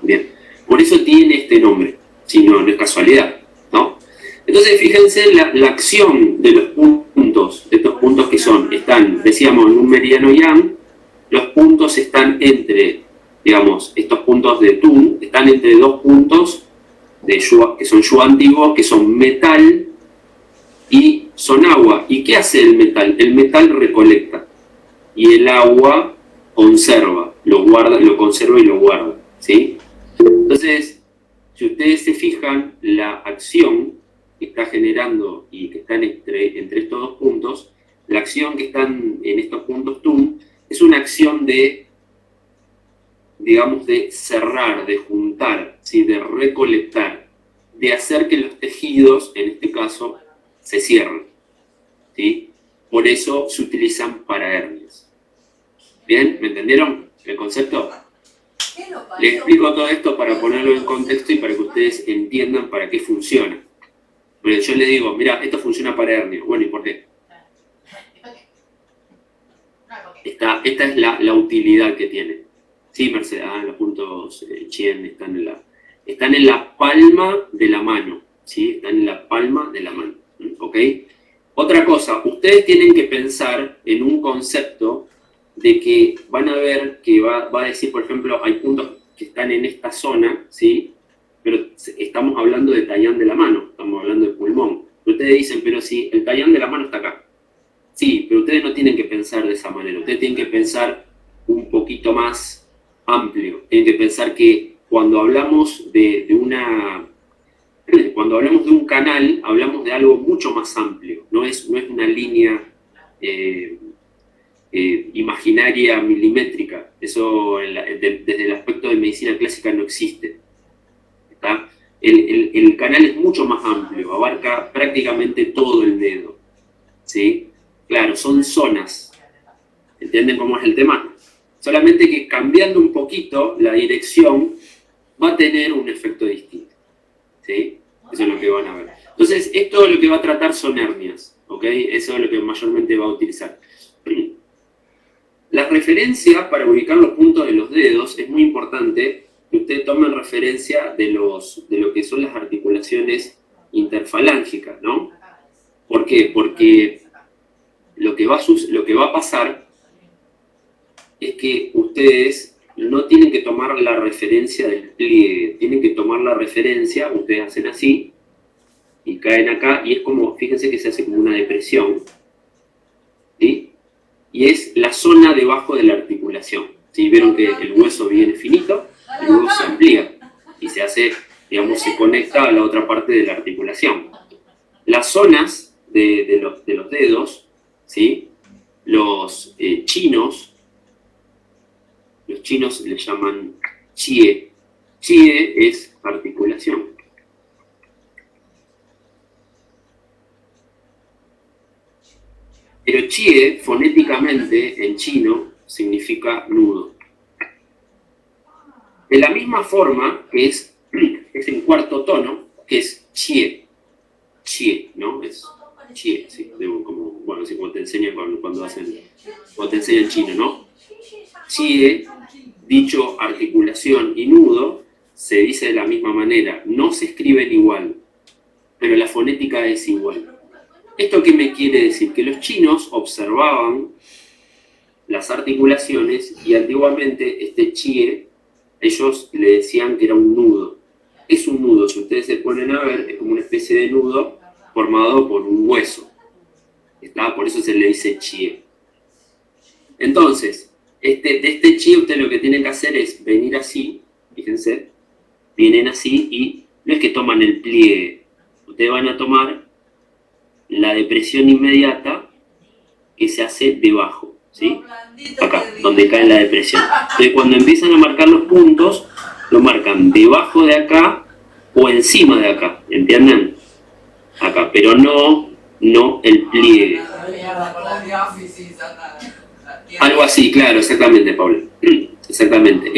Bien, por eso tiene este nombre, si no es casualidad, ¿no? Entonces, fíjense la acción de los puntos, de estos puntos que están, decíamos, en un meridiano yang. Los puntos están entre, digamos, estos puntos de Tun, están entre dos puntos de Shuo, que son Shuo antiguo, que son metal y son agua. ¿Y qué hace el metal? El metal recolecta y el agua conserva, lo conserva y lo guarda, ¿sí? Entonces, si ustedes se fijan, la acción que está generando y que están entre estos dos puntos, la acción que están en estos puntos Tun, es una acción de, digamos, de cerrar, de juntar, ¿sí? De recolectar, de hacer que los tejidos, en este caso, se cierren, ¿sí? Por eso se utilizan para hernias. ¿Bien? ¿Me entendieron el concepto? Les explico todo esto para ponerlo en contexto y para que ustedes entiendan para qué funciona. Porque yo les digo, mira, esto funciona para hernias. Bueno, ¿y por qué? Esta es la utilidad que tiene. Sí, Mercedes, los puntos Chien están en la palma de la mano. ¿Sí? Están en la palma de la mano. ¿Ok? Otra cosa, ustedes tienen que pensar en un concepto de que van a ver que va a decir, por ejemplo, hay puntos que están en esta zona, ¿sí? Pero estamos hablando de tallán de la mano, estamos hablando de pulmón. Ustedes dicen, pero si el tallán de la mano está acá. Sí, pero ustedes no tienen que pensar de esa manera, ustedes tienen que pensar un poquito más amplio. Tienen que pensar que cuando hablamos cuando hablamos de un canal, hablamos de algo mucho más amplio. No es una línea imaginaria milimétrica. Eso desde el aspecto de medicina clásica no existe. ¿Está? El canal es mucho más amplio, abarca prácticamente todo el dedo, ¿sí? Claro, son zonas. ¿Entienden cómo es el tema? Solamente que cambiando un poquito la dirección va a tener un efecto distinto, ¿sí? Eso es lo que van a ver. Entonces, esto lo que va a tratar son hernias, ¿ok? Eso es lo que mayormente va a utilizar. Las referencias para ubicar los puntos de los dedos es muy importante que ustedes tomen referencia de lo que son las articulaciones interfalángicas, ¿no? ¿Por qué? Porque lo que va a pasar es que ustedes no tienen que tomar la referencia del pliegue, tienen que tomar la referencia, ustedes hacen así, y caen acá, y es como, fíjense que se hace como una depresión, ¿sí? Y es la zona debajo de la articulación, ¿sí? Vieron que el hueso viene finito, y luego se amplía, y se hace, digamos, se conecta a la otra parte de la articulación. Las zonas de los dedos, ¿sí? Los chinos le llaman chie. Chie es articulación. Pero chie, fonéticamente, en chino, significa nudo. De la misma forma que es en cuarto tono, que es chie. Chie, ¿no? Es chie, sí, como, bueno, así como te enseñan cuando te enseñan chino, ¿no? Chie, dicho articulación y nudo, se dice de la misma manera. No se escriben igual, pero la fonética es igual. ¿Esto qué me quiere decir? Que los chinos observaban las articulaciones y antiguamente este chie, ellos le decían que era un nudo. Es un nudo, si ustedes se ponen a ver, es como una especie de nudo formado por un hueso. Por eso se le dice chie. Entonces, de este chie ustedes lo que tienen que hacer es venir así, fíjense, vienen así y no es que toman el pliegue, ustedes van a tomar la depresión inmediata que se hace debajo, ¿sí? Acá, donde cae la depresión. Entonces cuando empiezan a marcar los puntos, lo marcan debajo de acá o encima de acá, ¿entienden? Acá, pero no el pliegue. Algo así, claro, exactamente, Pablo. Exactamente.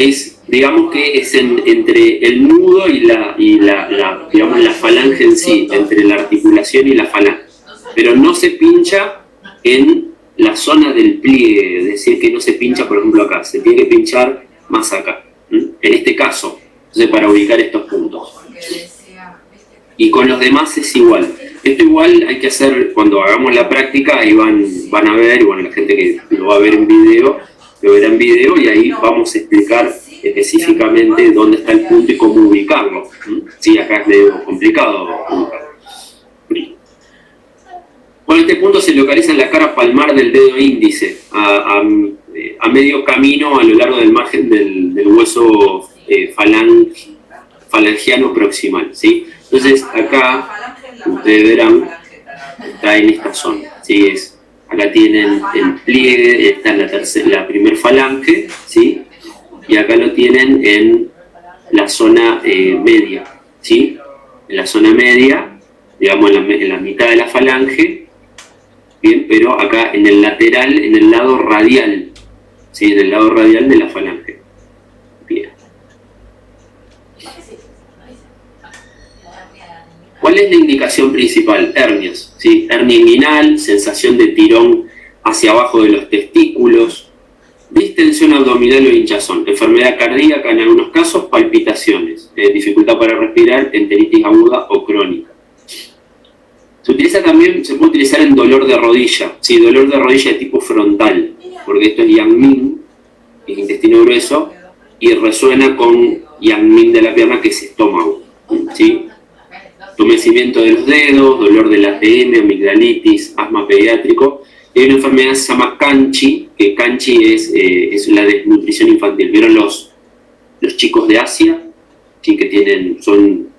Digamos que es entre el nudo y digamos, la falange en sí, entre la articulación y la falange. Pero no se pincha en la zona del pliegue, es decir, que no se pincha, por ejemplo, acá, se tiene que pinchar más acá, en este caso, entonces para ubicar estos puntos. Y con los demás es igual. Esto igual hay que hacer cuando hagamos la práctica, ahí van a ver, y bueno, la gente que lo va a ver en video, lo verá en video y ahí vamos a explicar específicamente dónde está el punto y cómo ubicarlo. Sí, acá es medio complicado ubicarlo. Bueno, este punto se localiza en la cara palmar del dedo índice, a medio camino a lo largo del margen del hueso falangiano proximal, ¿sí? Entonces acá ustedes verán, está en esta zona, ¿sí? Acá tienen el pliegue, está en la primer falange, ¿sí? Y acá lo tienen en la zona media, ¿sí? En la zona media, digamos en la mitad de la falange, bien, pero acá en el lateral, en el lado radial, ¿sí? En el lado radial de la falange. Bien. ¿Cuál es la indicación principal? Hernias, ¿sí? Hernia inguinal, sensación de tirón hacia abajo de los testículos, distensión abdominal o hinchazón, enfermedad cardíaca en algunos casos, palpitaciones, dificultad para respirar, enteritis aguda o crónica. Se puede utilizar en dolor de rodilla, ¿sí? Dolor de rodilla de tipo frontal, porque esto es yang ming, el intestino grueso, y resuena con yang ming de la pierna, que es estómago, ¿sí? Tumecimiento de los dedos, dolor del ATM, amigdalitis, asma pediátrico. Y hay una enfermedad que se llama canchi, que canchi es la desnutrición infantil. ¿Vieron los chicos de Asia? Sí, que son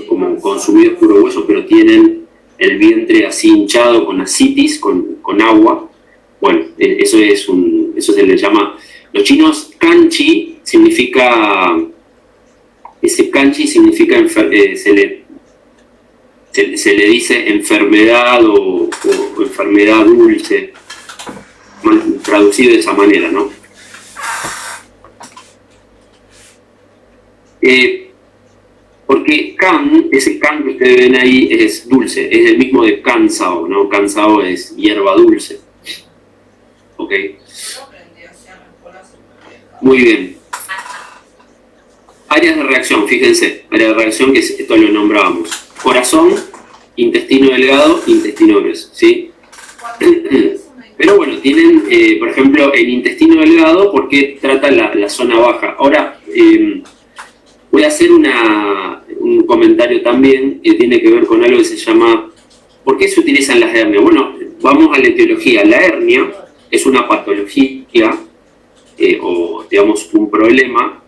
como consumidos puro hueso, pero tienen el vientre así hinchado con ascitis, con agua. Bueno, eso se le llama. Los chinos, kanchi significa. Ese kanchi significa se le dice enfermedad o enfermedad dulce, traducido de esa manera, ¿no? Porque ese kan que ustedes ven ahí es dulce, es el mismo de cansao, ¿no? Cansao es hierba dulce. ¿Ok? Muy bien. Áreas de reacción, fíjense, áreas de reacción, que esto lo nombrábamos. Corazón, intestino delgado, intestino grueso, ¿sí? Pero bueno, tienen, por ejemplo, el intestino delgado porque trata la zona baja. Ahora, voy a hacer un comentario también que tiene que ver con algo que se llama, ¿por qué se utilizan las hernias? Bueno, vamos a la etiología. La hernia es una patología, o digamos un problema,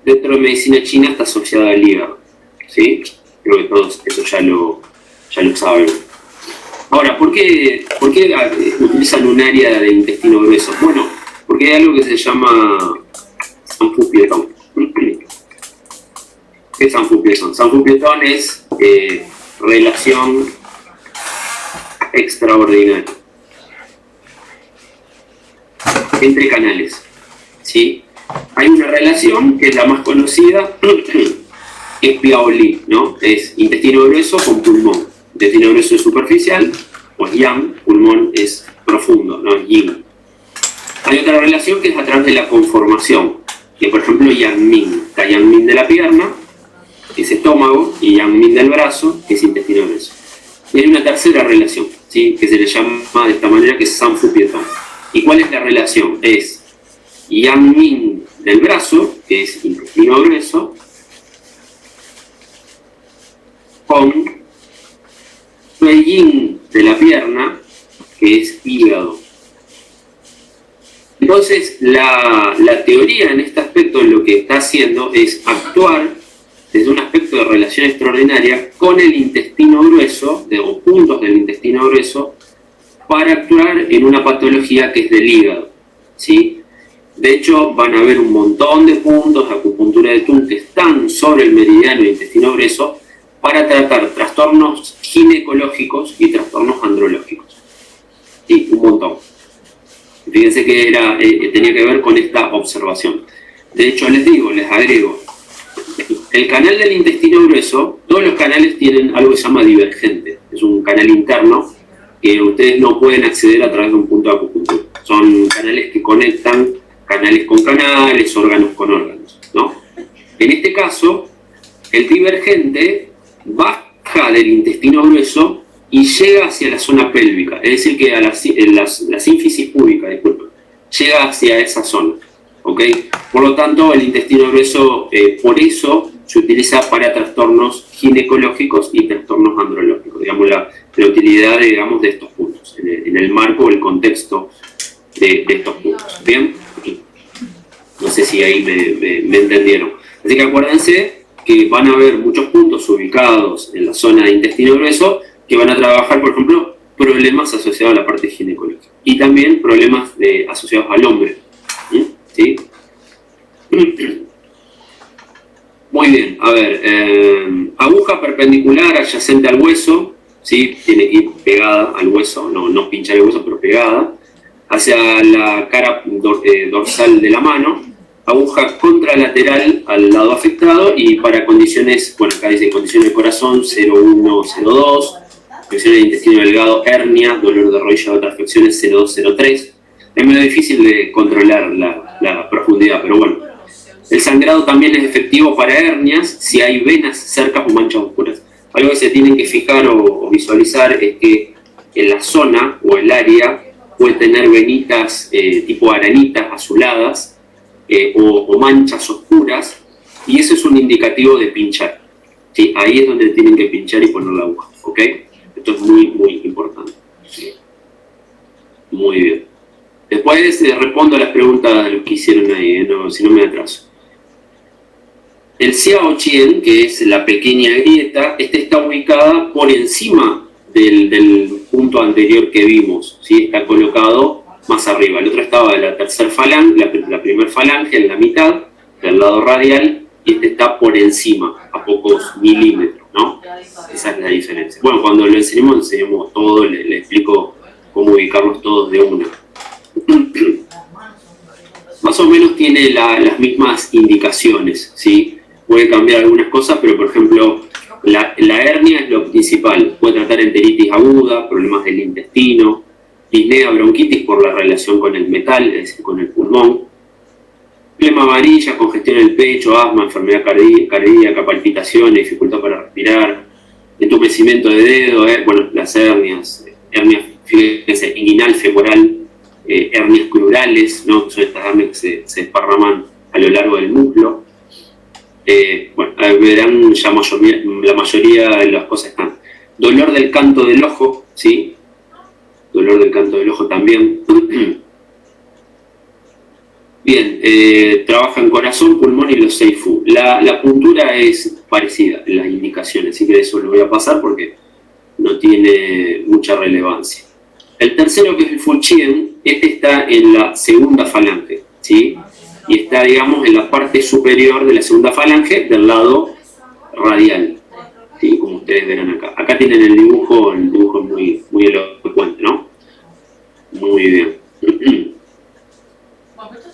dentro de medicina china está asociada al hígado, ¿sí? Creo que todos eso ya lo saben. Ahora, ¿por qué utilizan un área de intestino grueso? Bueno, porque hay algo que se llama Sanfu Pietón. ¿Qué es Sanfu Pietón? Sanfu Pietón es relación extraordinaria entre canales, ¿sí? Hay una relación que es la más conocida, que es Piaoli, ¿no? Es intestino grueso con pulmón. Intestino grueso es superficial, pues yang, pulmón es profundo, ¿no? Es yin. Hay otra relación que es a través de la conformación, que por ejemplo yang min, está yang min de la pierna, que es estómago, y yang min del brazo, que es intestino grueso. Y hay una tercera relación, ¿sí? Que se le llama de esta manera, que es Sanfu Pietón. ¿Y cuál es la relación? Es yang min del brazo, que es intestino grueso, con Sui yin de la pierna, que es hígado. Entonces, la teoría en este aspecto lo que está haciendo es actuar desde un aspecto de relación extraordinaria con el intestino grueso, o puntos del intestino grueso, para actuar en una patología que es del hígado, ¿sí? De hecho, van a haber un montón de puntos de acupuntura de Thun que están sobre el meridiano del intestino grueso para tratar trastornos ginecológicos y trastornos andrológicos. Sí, un montón. Fíjense que tenía que ver con esta observación. De hecho, les agrego, el canal del intestino grueso, todos los canales tienen algo que se llama divergente. Es un canal interno que ustedes no pueden acceder a través de un punto de acupuntura. Son canales que conectan canales con canales, órganos con órganos, ¿no? En este caso, el divergente baja del intestino grueso y llega hacia la zona pélvica, es decir, que a la sínfisis púbica, disculpen, llega hacia esa zona, ¿ok? Por lo tanto, el intestino grueso, por eso, se utiliza para trastornos ginecológicos y trastornos andrológicos, digamos, la utilidad, digamos, de estos puntos, en el marco o el contexto de estos puntos, ¿bien? No sé si ahí me entendieron. Así que acuérdense que van a haber muchos puntos ubicados en la zona de intestino grueso que van a trabajar, por ejemplo, problemas asociados a la parte ginecológica y también problemas asociados al hombre, ¿sí? Muy bien, a ver, aguja perpendicular adyacente al hueso, ¿sí? Tiene que ir pegada al hueso, no pinchar el hueso, pero pegada, hacia la cara dorsal de la mano, aguja contralateral al lado afectado y para condiciones, bueno, acá dice condiciones de corazón 0,1, 0,2, afecciones de intestino delgado, hernia, dolor de rodilla, otras afecciones 0,2, 0,3. Es medio difícil de controlar la profundidad, pero bueno. El sangrado también es efectivo para hernias si hay venas cercas o manchas oscuras. Algo que se tienen que fijar o visualizar es que en la zona o el área puede tener venitas tipo aranitas azuladas o manchas oscuras, y eso es un indicativo de pinchar. ¿Sí? Ahí es donde tienen que pinchar y poner la aguja, ¿ok? Esto es muy, muy importante. ¿Sí? Muy bien. Después respondo a las preguntas de los que hicieron ahí, si no me atraso. El Xiao Chien, que es la pequeña grieta, está ubicada por encima del punto anterior que vimos, ¿sí? Está colocado más arriba. El otro estaba de la tercera falange, la primera falange en la mitad, del lado radial, y este está por encima, a pocos milímetros, ¿no? Esa es la diferencia. Bueno, cuando lo enseñamos todo, le explico cómo ubicarlos todos de una. Más o menos tiene las mismas indicaciones, ¿sí? Puede cambiar algunas cosas, pero por ejemplo, la hernia es lo principal. Puede tratar enteritis aguda, problemas del intestino, disnea, bronquitis por la relación con el metal, es decir, con el pulmón, flema amarilla, congestión del pecho, asma, enfermedad cardíaca, palpitaciones, dificultad para respirar, entumecimiento de dedo, bueno, las hernias, fíjense, inguinal, femoral, hernias crurales, ¿no? Que son estas hernias que se desparraman a lo largo del muslo. Bueno, verán ya la mayoría de las cosas están. Dolor del canto del ojo, ¿sí? Dolor del canto del ojo también. Bien, trabaja en corazón, pulmón y los Seifu. La puntura es parecida en las indicaciones, así que eso lo voy a pasar porque no tiene mucha relevancia. El tercero, que es el Fuchien, este está en la segunda falange, ¿sí? Y está, digamos, en la parte superior de la segunda falange del lado radial, ¿sí? Como ustedes verán acá. Acá tienen el dibujo es muy elocuente, ¿no? Muy bien.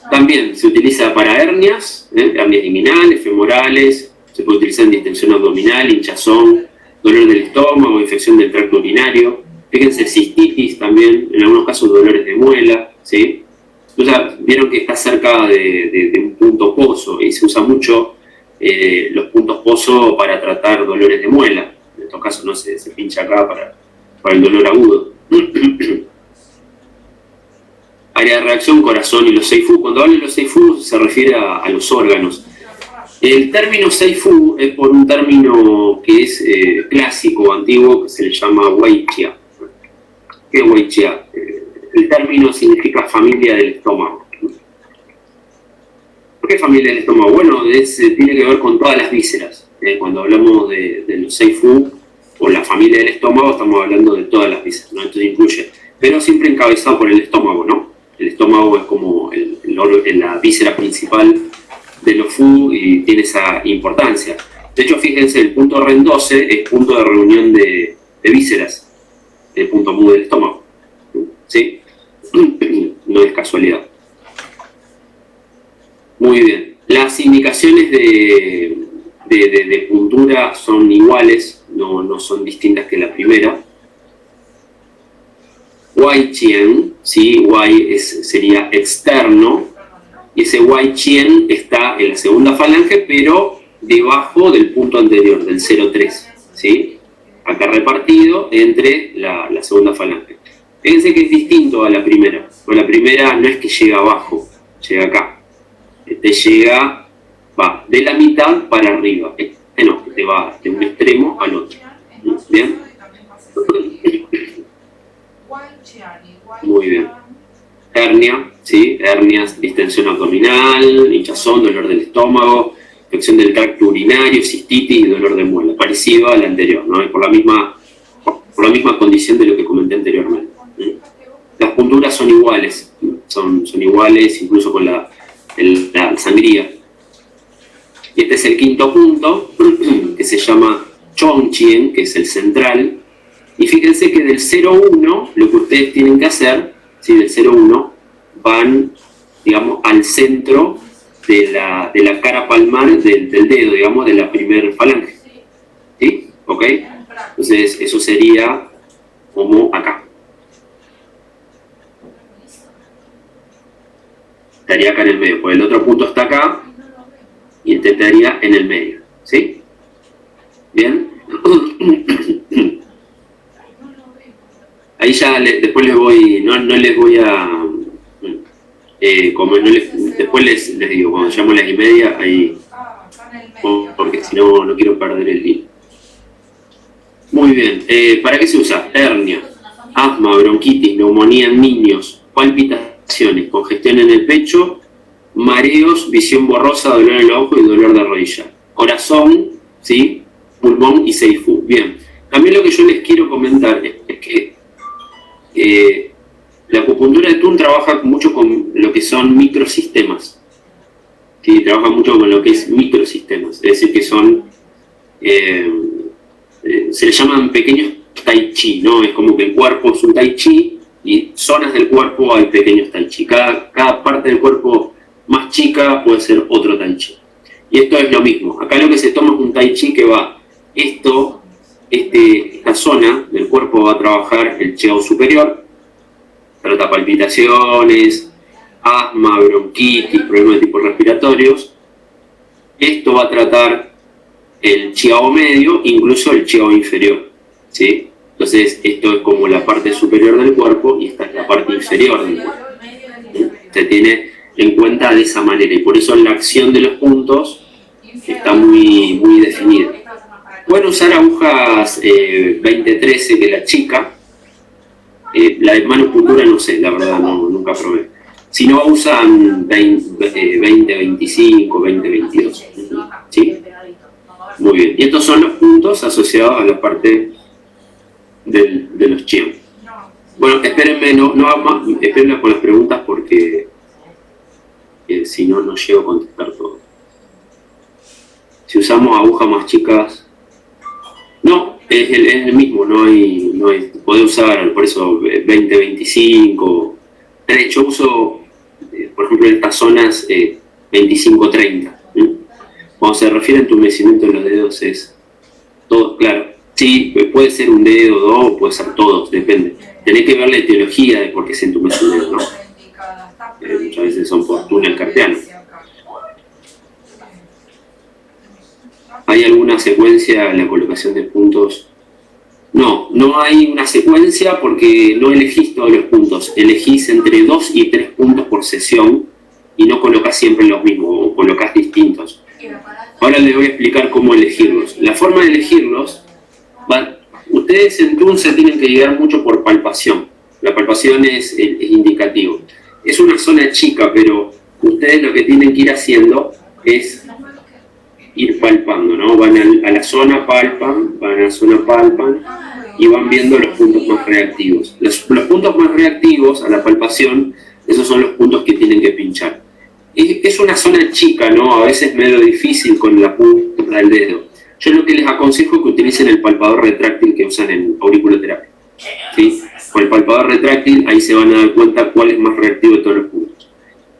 También se utiliza para hernias, hernias inguinales, femorales, se puede utilizar en distensión abdominal, hinchazón, dolor del estómago, infección del tracto urinario. Fíjense, cistitis también, en algunos casos dolores de muela, ¿sí? O sea, vieron que está cerca de un punto pozo y se usa mucho los puntos pozo para tratar dolores de muela. En estos casos no se pincha acá para el dolor agudo. Área de reacción, corazón y los Seifu. Cuando hablo de los Seifu se refiere a los órganos. El término Seifu es por un término que es clásico, antiguo, que se le llama Weiqia. ¿Qué es Weiqia? El término significa familia del estómago. ¿Por qué familia del estómago? Bueno, tiene que ver con todas las vísceras. Cuando hablamos de los Seifu o la familia del estómago, estamos hablando de todas las vísceras, ¿no? Entonces incluye, pero siempre encabezado por el estómago, ¿no? El estómago es como la víscera principal de los Fu y tiene esa importancia. De hecho, fíjense, el punto REN 12 es punto de reunión de vísceras, el punto MU del estómago, ¿sí? No es casualidad. Muy bien. Las indicaciones de puntura son iguales, no son distintas que la primera. Wai Chien, ¿sí? Wai sería externo, y ese Wai Chien está en la segunda falange, pero debajo del punto anterior, del 0,3, ¿sí? Acá repartido entre la segunda falange. Fíjense que es distinto a la primera, porque la primera no es que llega abajo, llega acá. Va de la mitad para arriba, no, va de un extremo al otro. ¿Bien? Muy bien. Hernia, ¿sí? Hernias, distensión abdominal, hinchazón, dolor del estómago, infección del tracto urinario, cistitis y dolor de muela. Parecido a la anterior, ¿no? Por la misma condición de lo que comenté anteriormente. Las punturas son iguales, son iguales incluso con la sangría. Y este es el quinto punto, que se llama Chongqing, que es el central. Y fíjense que del 0,1, lo que ustedes tienen que hacer, ¿sí? Del 0,1, van, digamos, al centro de la cara palmar del dedo, digamos, de la primera falange. ¿Sí? ¿Ok? Entonces, eso sería como acá. Estaría acá en el medio, porque el otro punto está acá, y este estaría en el medio. ¿Sí? ¿Bien? Ahí ya después les voy, no les voy a, después les digo, cuando llamo a las 1:30, ahí, porque si no, no quiero perder el hilo. Muy bien, ¿para qué se usa? Hernia, asma, bronquitis, neumonía en niños, palpitaciones, congestión en el pecho, mareos, visión borrosa, dolor en el ojo y dolor de rodilla. Corazón, ¿sí? Pulmón y Seifu. Bien, también lo que yo les quiero comentar es que la acupuntura de Thun trabaja mucho con lo que son microsistemas. ¿Sí? Trabaja mucho con lo que es microsistemas, es decir, que son, se les llaman pequeños tai chi, ¿no? Es como que el cuerpo es un tai chi y zonas del cuerpo hay pequeños tai chi. Cada parte del cuerpo más chica puede ser otro tai chi. Y esto es lo mismo. Acá lo que se toma es un tai chi que va, esta zona del cuerpo va a trabajar el Chiao superior, trata palpitaciones, asma, bronquitis, problemas de tipo respiratorios. Esto va a tratar el chiao medio, incluso el chiao inferior, ¿sí? Entonces, esto es como la parte superior del cuerpo y esta es la parte inferior del cuerpo. ¿Sí? Se tiene en cuenta de esa manera y por eso la acción de los puntos está muy, muy definida. Pueden usar agujas 2013 que la chica, la de manopuntura no sé, la verdad nunca probé. Si no usan 2025, 2022. ¿Sí? Muy bien. Y estos son los puntos asociados a la parte de los chiao. Bueno, espérenme, espérenme con las preguntas porque si no, no llego a contestar todo. Si usamos agujas más chicas, no, es el mismo, no hay, podés usar, por eso 20-25, yo uso, por ejemplo, en estas zonas 25-30. Cuando se refiere a entumecimiento de los dedos es todo, claro, sí, puede ser un dedo, dos, puede ser todos, depende. Tenés que ver la etiología de por qué se entumece un dedo, ¿no? Muchas veces son por túnel carpiano. ¿Hay alguna secuencia en la colocación de puntos? No, no hay una secuencia porque no elegís todos los puntos. Elegís entre 2 y 3 puntos por sesión y no colocás siempre los mismos o colocás distintos. Ahora les voy a explicar cómo elegirlos. La forma de elegirlos, ustedes en TUN se tienen que guiar mucho por palpación. La palpación es indicativo. Es una zona chica, pero ustedes lo que tienen que ir haciendo es ir palpando, ¿no? Van a la zona, palpan, van a la zona, palpan y van viendo los puntos más reactivos. Los puntos más reactivos a la palpación, esos son los puntos que tienen que pinchar. Es una zona chica, ¿no? A veces medio difícil con la punta del dedo. Yo lo que les aconsejo es que utilicen el palpador retráctil que usan en auriculoterapia. ¿Sí? Con el palpador retráctil ahí se van a dar cuenta cuál es más reactivo de todos los puntos.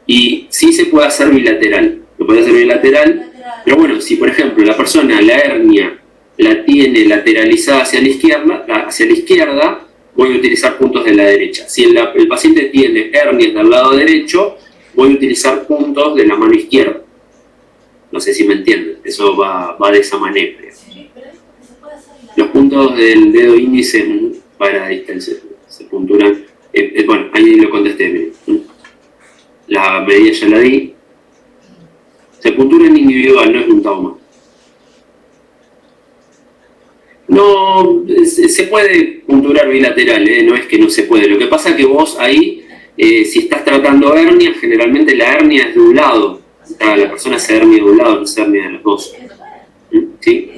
Y sí se puede hacer bilateral. Lo puede hacer bilateral, pero bueno, si por ejemplo la persona la hernia la tiene lateralizada hacia la izquierda, voy a utilizar puntos de la derecha. Si el paciente tiene hernias del lado derecho, voy a utilizar puntos de la mano izquierda. No sé si me entienden, eso va de esa manera. Los puntos del dedo índice para distancia se punturan. Bueno, ahí lo contesté. Miren. La medida ya la di. Se puntura en individual, no es un trauma. No, se puede punturar bilateral, no es que no se puede. Lo que pasa es que vos ahí, si estás tratando hernia, generalmente la hernia es de un lado. La persona se hernia de un lado, no se hernia de los dos. ¿Sí?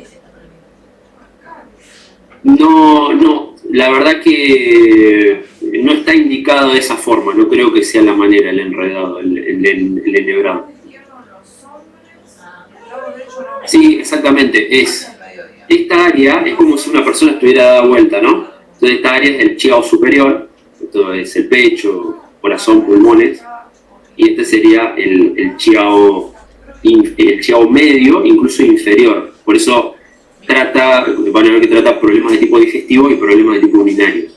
No, la verdad que no está indicado de esa forma, no creo que sea la manera, el enredado, el enhebrado. Sí, exactamente, esta área es como si una persona estuviera dada vuelta, ¿no? Entonces esta área es el chiao superior, esto es el pecho, corazón, pulmones, y este sería el chiao medio, incluso inferior. Por eso van a ver que trata problemas de tipo digestivo y problemas de tipo urinario.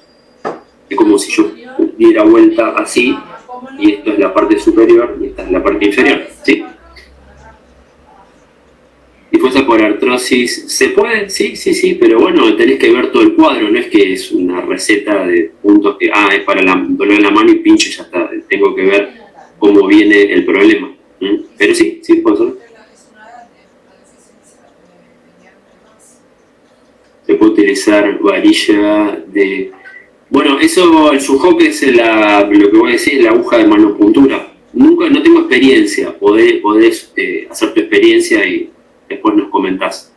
Es como si yo diera vuelta así, y esto es la parte superior y esta es la parte inferior, ¿sí? Si fuese por artrosis, ¿se puede? Sí, pero bueno, tenés que ver todo el cuadro, no es que es una receta de puntos que, es para el dolor de la mano y pincho y ya está, tengo que ver cómo viene el problema. Pero sí, puede ser. Se puede utilizar varilla de... Bueno, eso, el Sujoc es lo que voy a decir, es la aguja de manopuntura. No tengo experiencia, podés hacer tu experiencia y después nos comentás.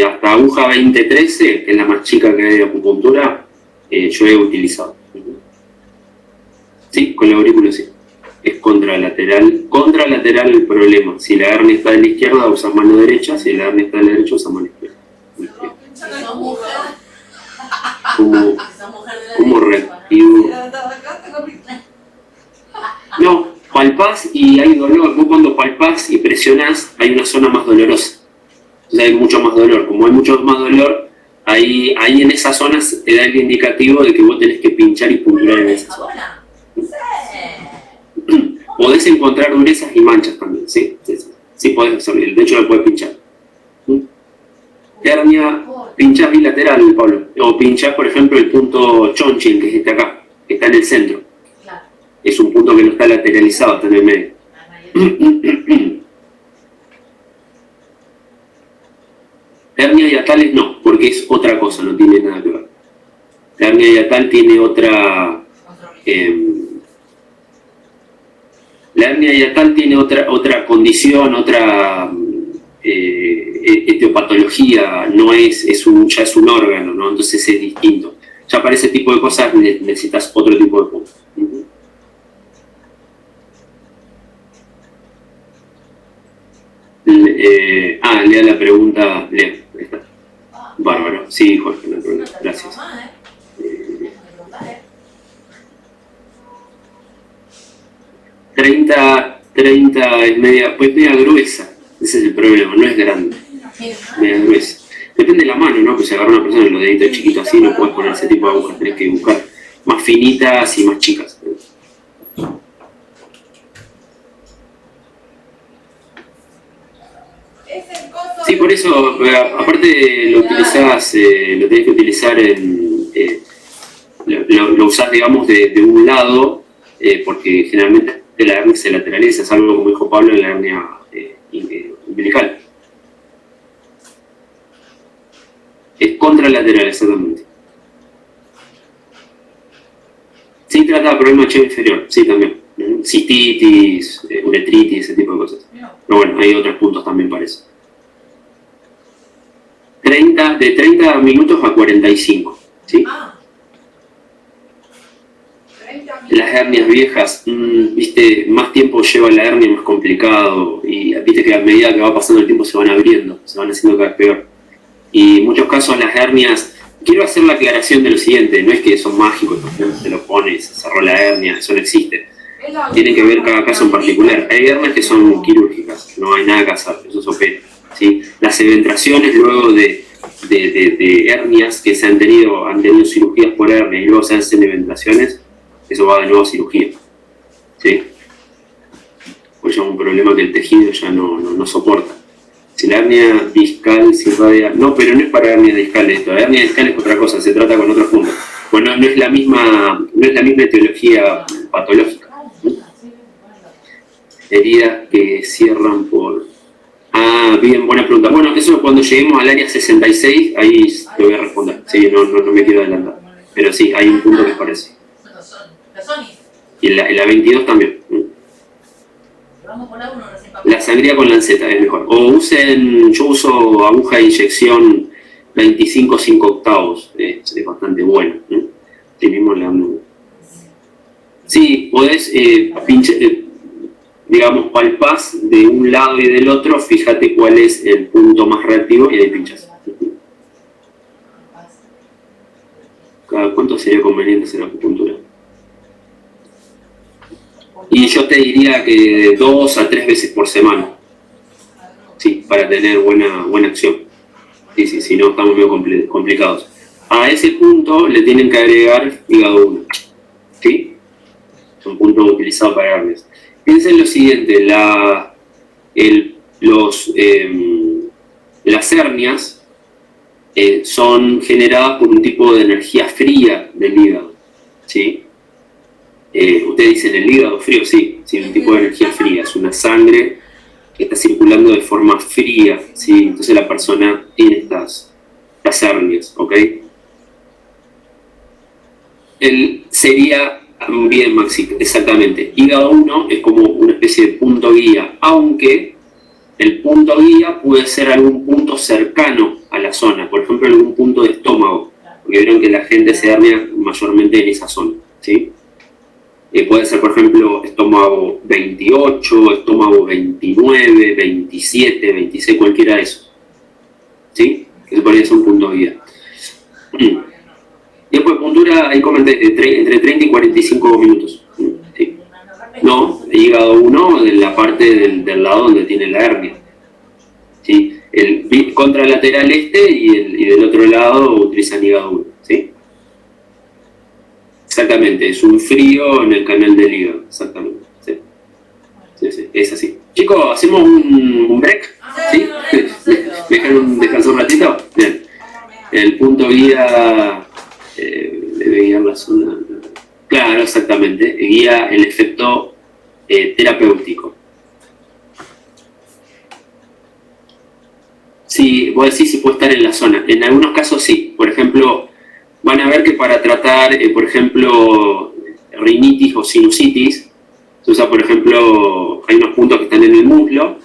Hasta aguja 2013, que es la más chica que hay de acupuntura, yo he utilizado. Sí, con la aurícula sí. Es contralateral. Contralateral el problema. Si la hernia está de la izquierda, usas mano derecha. Si la hernia está de la derecha, usas mano izquierda. ¿Cómo reactivo? No, palpás y hay dolor. Vos cuando palpás y presionás, hay una zona más dolorosa. Entonces hay mucho más dolor. Como hay mucho más dolor, ahí en esas zonas te da el indicativo de que vos tenés que pinchar y punturar en esas zonas. Podés encontrar durezas y manchas también, sí podés hacerlo. De hecho, lo podés pinchar. Hernia, pinchás bilateral, Pablo. O pinchás, por ejemplo, el punto Chonchil, que es este acá, que está en el centro. Es un punto que no está lateralizado, está en el medio. Hernia hiatales no, porque es otra cosa, no tiene nada que ver. La hernia hiatal tiene otra... la hernia hiatal tiene otra condición, otra etiopatología, no es ya es un órgano, ¿no? Entonces es distinto. Ya para ese tipo de cosas necesitas otro tipo de puntos. Lea la pregunta, Lea. Está. Bárbaro. Sí, Jorge, no hay problema. Gracias. 30 es media gruesa. Ese es el problema, no es grande. Media gruesa. Depende de la mano, ¿no? Pues si agarra una persona en los deditos chiquitos así, no puedes poner ese tipo de agujas. Tenés que buscar más finitas y más chicas. Sí, por eso, aparte lo utilizás, lo tenés que utilizar lo usás, digamos, de un lado, porque generalmente la hernia se lateraliza, es algo como dijo Pablo en la hernia umbilical. Es contralateral, exactamente. Sí, trata problemas de inferior, sí, también. Cistitis, uretritis, ese tipo de cosas. Pero bueno, hay otros puntos también para eso. De 30 minutos a 45, ¿sí? Las hernias viejas, viste, más tiempo lleva la hernia, más complicado, y viste que a medida que va pasando el tiempo se van abriendo, se van haciendo cada vez peor. Y en muchos casos las hernias, quiero hacer la aclaración de lo siguiente, no es que son mágicos, se lo pone y se cerró la hernia, eso no existe. Tienen que ver cada caso en particular. Hay hernias que son quirúrgicas, no hay nada que hacer, eso se opera, ¿sí? Las eventraciones luego de hernias que han tenido cirugías por hernia y luego se hacen eventraciones, eso va de nuevo a cirugía, ¿sí? Pues ya es un problema que el tejido ya no soporta. Si la hernia discal se irradia... No, pero no es para hernia discal esto. La hernia discal es otra cosa, se trata con otros puntos. Bueno, no es la misma etiología patológica. Heridas que cierran por... bien, buena pregunta. Bueno, eso cuando lleguemos al área 66, ahí te voy a responder. Sí, no me quiero adelantar. Pero sí, hay un punto que parece. Y en la 22 también. La sangría con lanceta es mejor. O yo uso aguja de inyección 25 5/8. Es bastante bueno. Sí, mismo sí, podés digamos, palpás de un lado y del otro, fíjate cuál es el punto más reactivo y ahí pinchas. ¿Cada cuánto sería conveniente hacer acupuntura? Y yo te diría que de 2 a 3 veces por semana. Sí, para tener buena acción. Sí, si no estamos medio complicados. A ese punto le tienen que agregar hígado 1. ¿Sí? Es un punto utilizado para hernias. Piensen lo siguiente, las hernias son generadas por un tipo de energía fría del hígado, ¿sí? Ustedes dicen el hígado frío, sí, un tipo de energía fría, es una sangre que está circulando de forma fría, ¿sí? Entonces la persona tiene estas hernias, ¿ok? Sería bien, Maxi, exactamente. Hígado 1 es como una especie de punto guía, aunque el punto guía puede ser algún punto cercano a la zona, por ejemplo algún punto de estómago, porque vieron que la gente se hernia mayormente en esa zona, ¿sí? Puede ser, por ejemplo, estómago 28, estómago 29, 27, 26, cualquiera de esos, ¿sí? Eso podría ser un punto guía. Y después puntura, ahí comenté, entre 30 y 45 minutos. ¿Sí? No, hígado 1 de la parte del lado donde tiene la hernia. ¿Sí? El contralateral y del otro lado utilizan hígado 1. ¿Sí? Exactamente, es un frío en el canal del hígado. Exactamente. Sí, es así. Chicos, ¿hacemos un break? ¿Sí? ¿Me dejan descansar un ratito? Bien. El punto guía debe guiar la zona. Claro, exactamente. Guía el efecto terapéutico. Sí, vos decís si puede estar en la zona. En algunos casos sí. Por ejemplo, van a ver que para tratar, por ejemplo, rinitis o sinusitis, se usa, por ejemplo, hay unos puntos que están en el muslo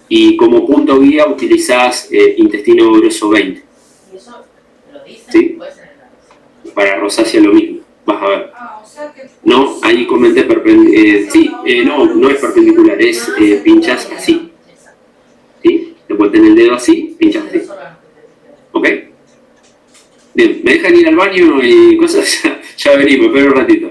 y como punto guía utilizás intestino grueso 20.
¿Y eso lo dicen?
¿Sí? Para rosácea lo mismo, vas a ver. No, ahí comenté sí, no es perpendicular, es pinchas así. ¿Sí? Te pones el dedo así, pinchas así. ¿Ok? Bien, ¿me dejan ir al baño y cosas? Ya venimos, espera un ratito.